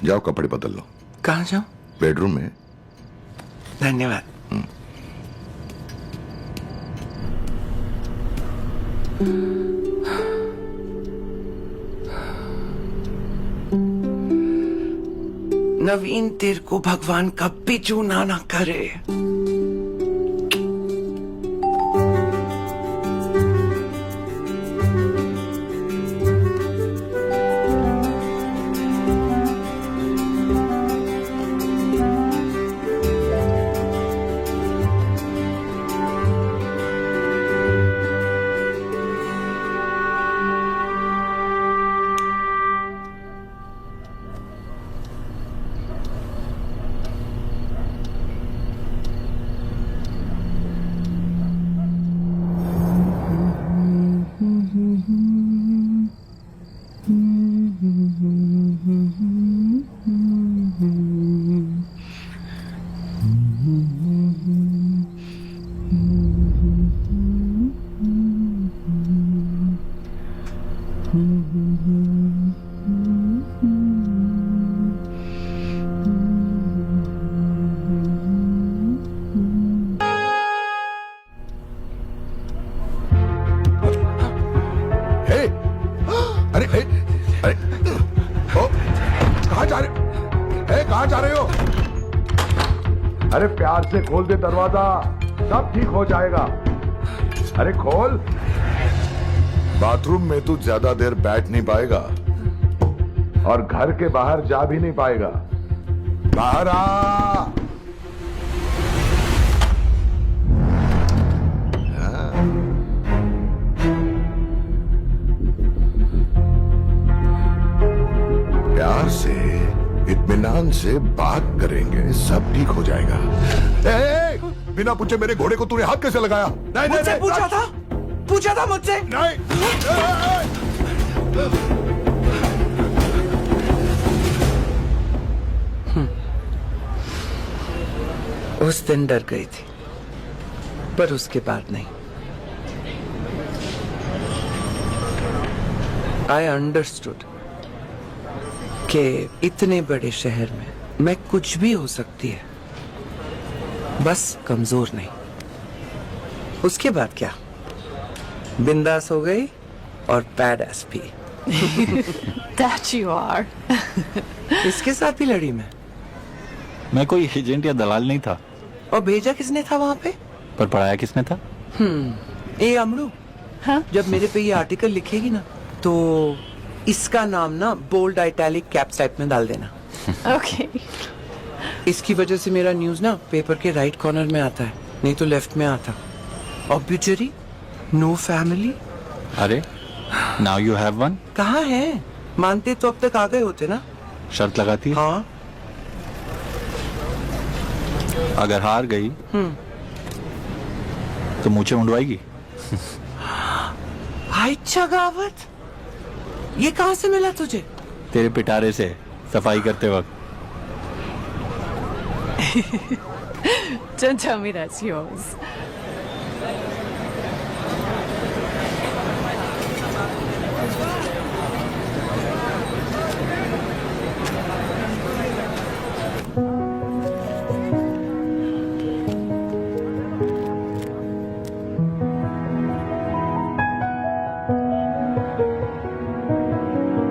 जाओ कपड़े बदल लो। कहाँ जाऊं? बेडरूम में। धन्यवाद। नवीन, तेरे को भगवान कभी चूना ना करे। अरे प्यार से खोल दे दरवाजा, सब ठीक हो जाएगा। अरे खोल। बाथरूम में तू ज्यादा देर बैठ नहीं पाएगा और घर के बाहर जा भी नहीं पाएगा। बाहर आ। प्यार से, इत्मीनान से बात करेंगे, सब ठीक हो जाएगा। बिना पूछे मेरे घोड़े को तूने हाथ कैसे लगाया? नहीं, मुझसे पूछा था मुझसे। नहीं। उस दिन डर गई थी, पर उसके बाद नहीं। आई अंडरस्टूड कि इतने बड़े शहर में मैं कुछ भी हो सकती है, बस कमजोर नहीं। उसके बाद क्या, बिंदास हो गई और बैडएस भी। That you are. इसके साथ भी लड़ी मैं। मैं कोई एजेंट या दलाल नहीं था। और भेजा किसने था वहाँ पे? पर पढ़ाया किसने था? ए अमरू, हाँ? जब मेरे पे ये आर्टिकल लिखेगी ना तो इसका नाम ना बोल्ड इटैलिक कैप्स टाइप में डाल देना। ओके। इसकी वजह से मेरा न्यूज ना पेपर के राइट कॉर्नर में आता है, नहीं तो लेफ्ट में आता। ऑब्यूचरी, नो फैमिली। अरे नाउ यू हैव वन। कहाँ है? मानते तो अब तक आ गए होते ना। शर्त लगाती है? हाँ। अगर हार गई तो मुझे मुंडवाएगी। भाई चगावत, ये कहाँ से मिला तुझे? तेरे पिटारे से सफाई करते वक्त। Don't tell me that's yours.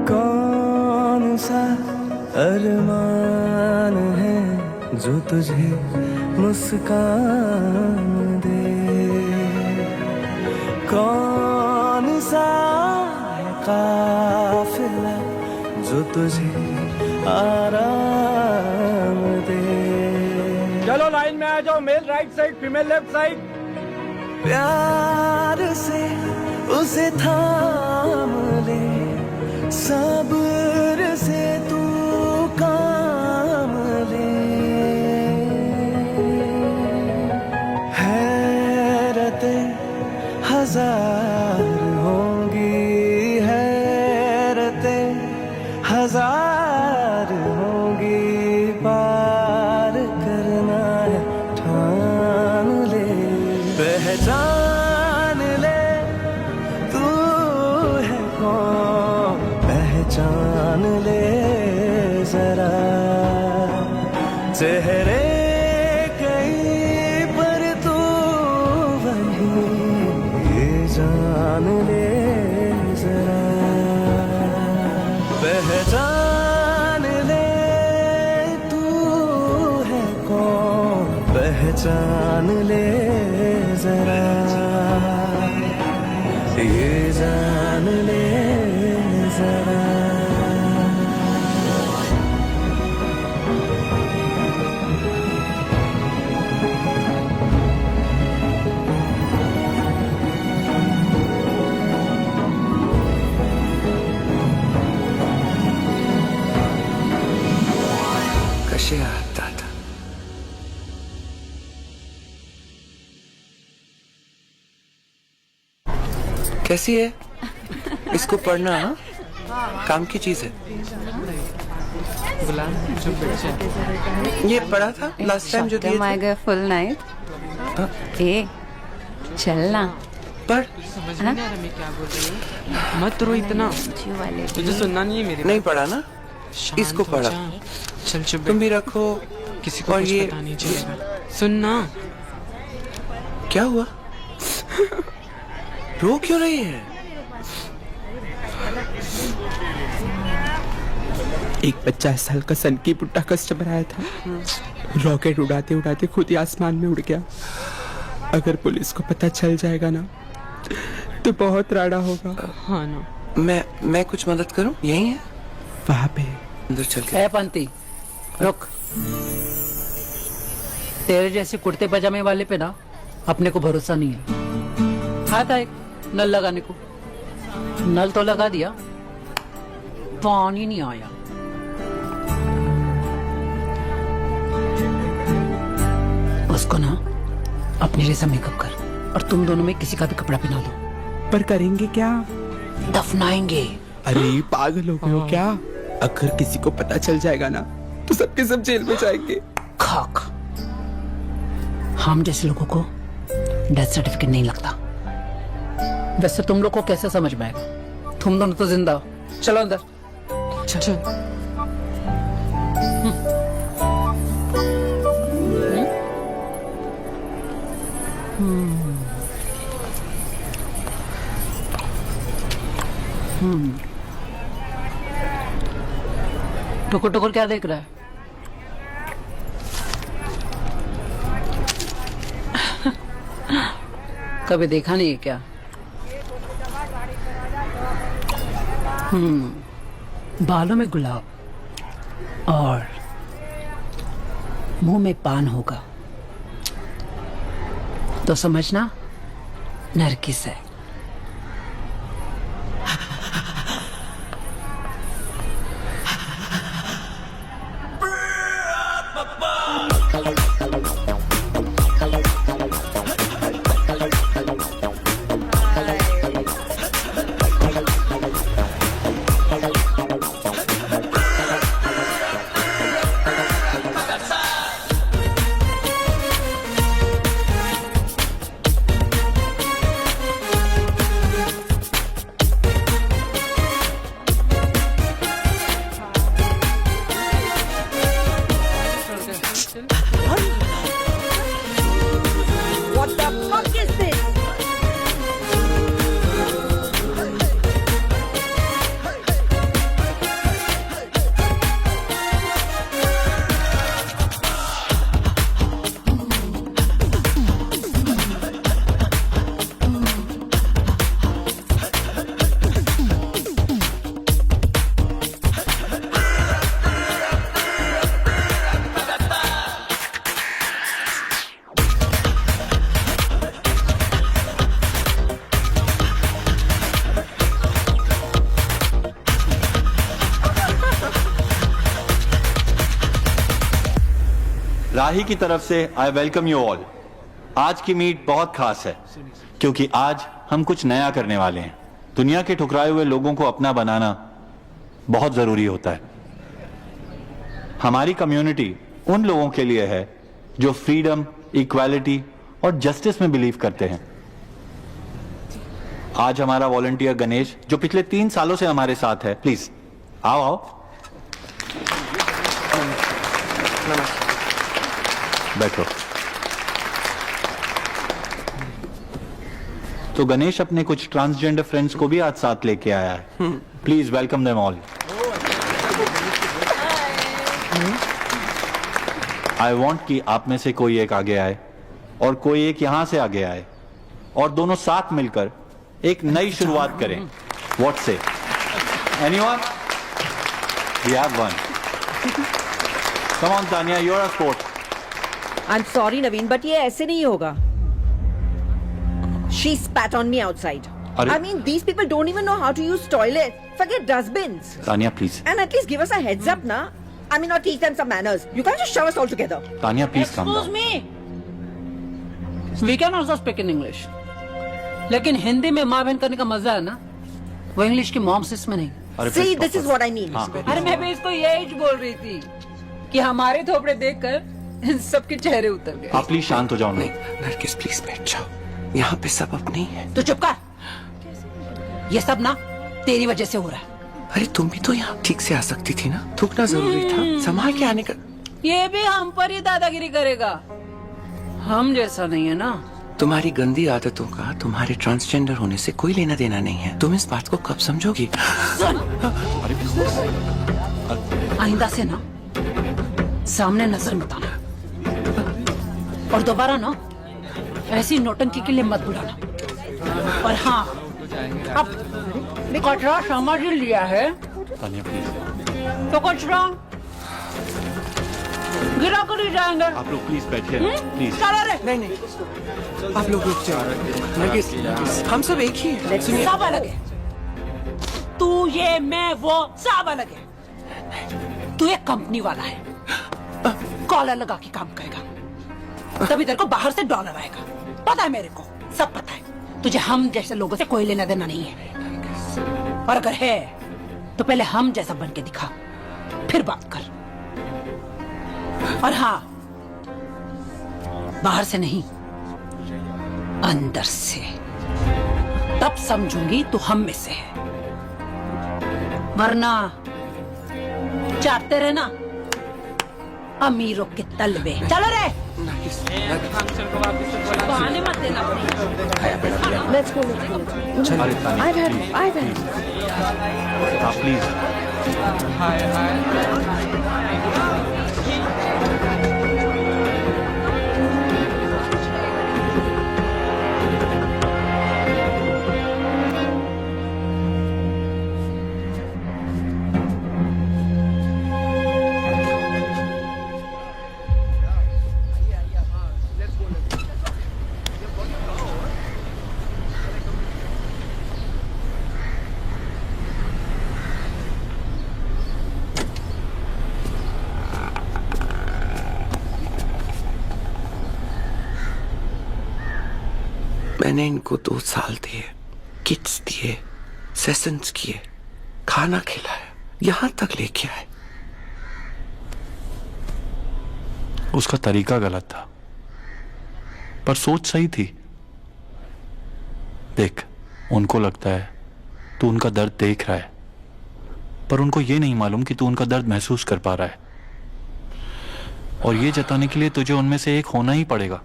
कौन सा अरमान है जो तुझे मुस्कान दे, कौन सा है काफिला जो तुझे आराम दे। चलो लाइन में आ जाओ, male right side, female left side. प्यार से उसे थाम ले, सब्र से तू काम ले, हैरतें हजार होंगी, हैरतें हजार होंगी, पार करना है ठान ले, पहचान ले तू है कौन, पहचान ले जरा, चेहरे कई पर तू वही, ये जान ले जरा, पहचान ले तू है कौन, पहचान ले जरा, ये जान ले जरा। कशे आता था। कैसी है? इसको पढ़ना, हाँ? काम की चीज है। ये पढ़ा था लास्ट टाइम जो दिए थे। Full night. ए चलना पढ़। समझ नहीं आ रहा मैं क्या बोल रही हूँ। मत रो इतना, तुझे सुनना नहीं है मेरी नहीं पढ़ा ना? इसको पढ़ा। चल चुप, तुम भी रखो, किसी को और कुछ ये पता नहीं चलेगा। सुनना। क्या हुआ? रो क्यों रही है? एक 50 साल का सन की पुट्टा कस्टमर आया था, रॉकेट उड़ाते उड़ाते खुद ही आसमान में उड़ गया। अगर पुलिस को पता चल जाएगा ना तो बहुत राड़ा होगा। हाँ ना। मैं कुछ मदद करूं? यही है वहाँ पे अंदर चल के। पंती रुक, तेरे जैसे कुर्ते पजामे वाले पे ना अपने को भरोसा नहीं है। कहा था एक नल लगाने को, नल तो लगा दिया, पानी नहीं आया। उसको ना अपने जैसा मेकअप कर और तुम दोनों में किसी का भी कपड़ा पहना दो। पर करेंगे क्या? दफनाएंगे। अरे पागल हो गए हो क्या? अगर किसी को पता चल जाएगा ना तो सबके सब जेल में जाएंगे। खाक, हम जैसे लोगों को डेथ सर्टिफिकेट नहीं लगता। वैसे तुम लोग को कैसे समझ में आएगा? तुम दोनों तो जिंदा हो। चलो अंदर। चल। टुकुर टुकुर क्या देख रहा है? कभी देखा नहीं है क्या? बालों में गुलाब और मुंह में पान होगा तो समझना नरगिस है। What the fuck is this? राही की तरफ से आई वेलकम यू ऑल। आज की मीट बहुत खास है क्योंकि आज हम कुछ नया करने वाले हैं। दुनिया के ठुकराए हुए लोगों को अपना बनाना बहुत जरूरी होता है। हमारी कम्युनिटी उन लोगों के लिए है जो फ्रीडम, इक्वालिटी और जस्टिस में बिलीव करते हैं। आज हमारा वॉलंटियर गणेश जो पिछले 3 सालों से हमारे साथ है, प्लीज आओ आओ बैठो। तो गणेश अपने कुछ ट्रांसजेंडर फ्रेंड्स को भी आज साथ लेके आया है। Please welcome them all. I want कि आप में से कोई एक आगे आए और कोई एक यहां से आगे आए और दोनों साथ मिलकर एक नई शुरुआत करें। What say? Anyone? We have one. Come on Tania, you are a sport. I'm sorry, Naveen, but ये ऐसे नहीं होगा. She spat on me outside. अरे- I mean, these people don't even know how to use toilets. Forget dustbins. Tania please. And at least give us a heads up, na? I mean, or teach them some manners. You can't just shove us all together. Tania please come Excuse me. We can also speak in English. लेकिन हिंदी में माँ बहन करने का मजा है ना, वो इंग्लिश की मॉम सिस में नहीं। See, this is what I mean. अरे मैं भी इसको यही बोल रही थी कि हमारे थोपड़े देखकर इन सबके चेहरे उतर गए। आप प्लीज शांत हो जाओ। नहीं नरगिस प्लीज बैठ जाओ, यहाँ पे सब अपने ही है। तो चुप कर। ये सब ना तेरी वजह से हो रहा है। अरे तुम भी तो यहाँ ठीक से आ सकती थी ना, थूकना जरूरी था, संभाल के आने का। ये भी हम पर ही दादागिरी करेगा, हम जैसा नहीं है ना। तुम्हारी गंदी आदतों का तुम्हारे ट्रांसजेंडर होने से कोई लेना देना नहीं है। तुम इस बात को कब समझोगी? आइंदा से ना सामने नजर मत आना और दोबारा ना ऐसी नौटंकी के लिए मत बुलाना। और हाँ, अब कचरा समझ ही लिया है तो कचरा गिरा कर ही जाएंगे। आप लोग प्लीज बैठिए प्लीज। चलो रे। नहीं आप लोग रुक जाओ। नरगिस हम सब एक ही हैं। सुनिए, सब अलग है। तू ये मैं वो सब अलग है। तू एक कंपनी वाला है, कॉलर लगा के काम करेगा, तभी तेरे को बाहर से डॉलर आएगा। पता है मेरे को, सब पता है। तुझे हम जैसे लोगों से कोई लेना देना नहीं है, और अगर है तो पहले हम जैसा बन के दिखा, फिर बात कर। और हाँ, बाहर से नहीं, अंदर से, तब समझूंगी तू हम में से है। वरना चाहते रहना अमीरों के तलबे। चलो रे। बहाने मत देना। Let's go. I've had. आप प्लीज। मैंने इनको 2 साल दिए, किट्स दिए, सेशंस किए, खाना खिलाया, यहां तक लेके आए। उसका तरीका गलत था, पर सोच सही थी। देख, उनको लगता है तू उनका दर्द देख रहा है, पर उनको ये नहीं मालूम कि तू उनका दर्द महसूस कर पा रहा है। और ये जताने के लिए तुझे उनमें से एक होना ही पड़ेगा,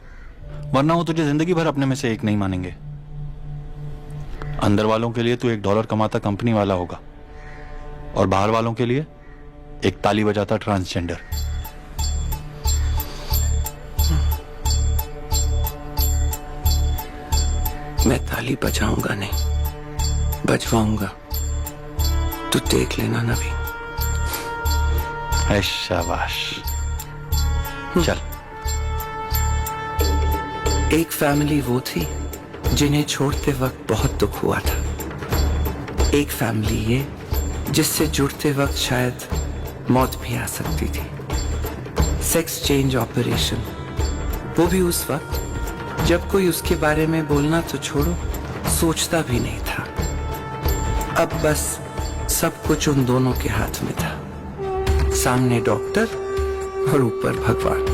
वरना वो तुझे जिंदगी भर अपने में से एक नहीं मानेंगे। अंदर वालों के लिए तू $1 कमाता कंपनी वाला होगा, और बाहर वालों के लिए एक ताली बजाता ट्रांसजेंडर। मैं ताली बजाऊंगा नहीं, बजवाऊंगा। तू देख लेना नवीन। शाबाश, चल। एक फैमिली वो थी जिन्हें छोड़ते वक्त बहुत दुख हुआ था। एक फैमिली ये जिससे जुड़ते वक्त शायद मौत भी आ सकती थी। सेक्स चेंज ऑपरेशन, वो भी उस वक्त जब कोई उसके बारे में बोलना तो छोड़ो, सोचता भी नहीं था। अब बस सब कुछ उन दोनों के हाथ में था, सामने डॉक्टर और ऊपर भगवान।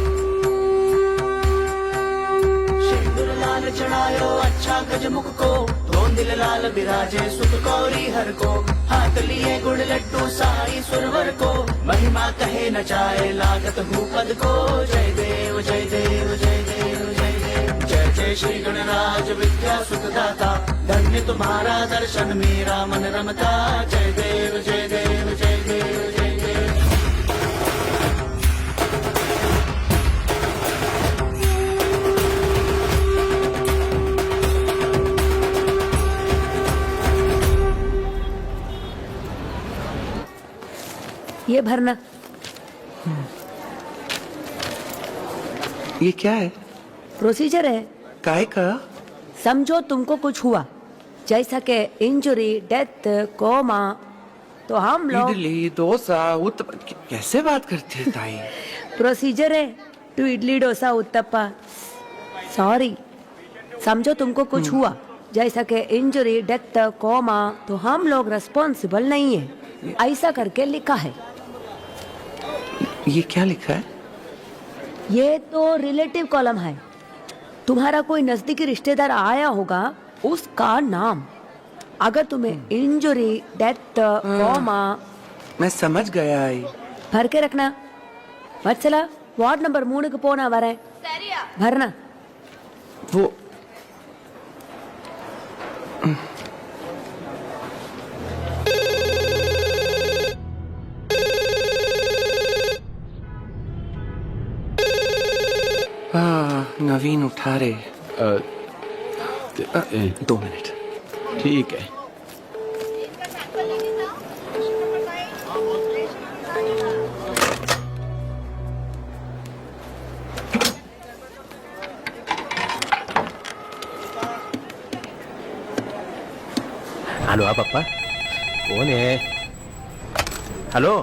सिंदूर लाल चढ़ायो अच्छा गजमुख को, धोन दिल लाल बिराजे सुख गौरी हर को, हाथ लिए गुड़ लड्डू साई सुरवर को, महिमा कहे न जाए लागत भूपद को। जय देव जय देव जय देव जय देव, जय जय श्री गणराज विद्या सुखदाता, धन्य तुम्हारा दर्शन मेरा मन रमता। जय देव जय देव जय देव जय देव। ये भरना। ये क्या है? प्रोसीजर है। काय का? समझो तुमको कुछ हुआ, जैसा कि इंजरी, डेथ, कोमा, तो हम लोग इडली, डोसा, उत्तपम। कैसे बात करती है ताई? प्रोसीजर है टू इडली डोसा उत्तप्पा। सॉरी, समझो तुमको कुछ हुआ, जैसा कि इंजरी, डेथ, कोमा, तो हम लोग रिस्पॉन्सिबल नहीं है, ऐसा करके लिखा है। ये क्या लिखा है? ये तो रिलेटिव कॉलम है। तुम्हारा कोई नजदीकी रिश्तेदार आया होगा, उसका नाम। अगर तुम्हें इंजरी, डेथ, कोमा, मैं समझ गया आई। भर के रखना। वत्सला, वार्ड नंबर 3 को पोना वरें भरना। वो नवीन उठा रहे। 2 मिनट। ठीक है। हेलो, आप पप्पा कौन है? हेलो।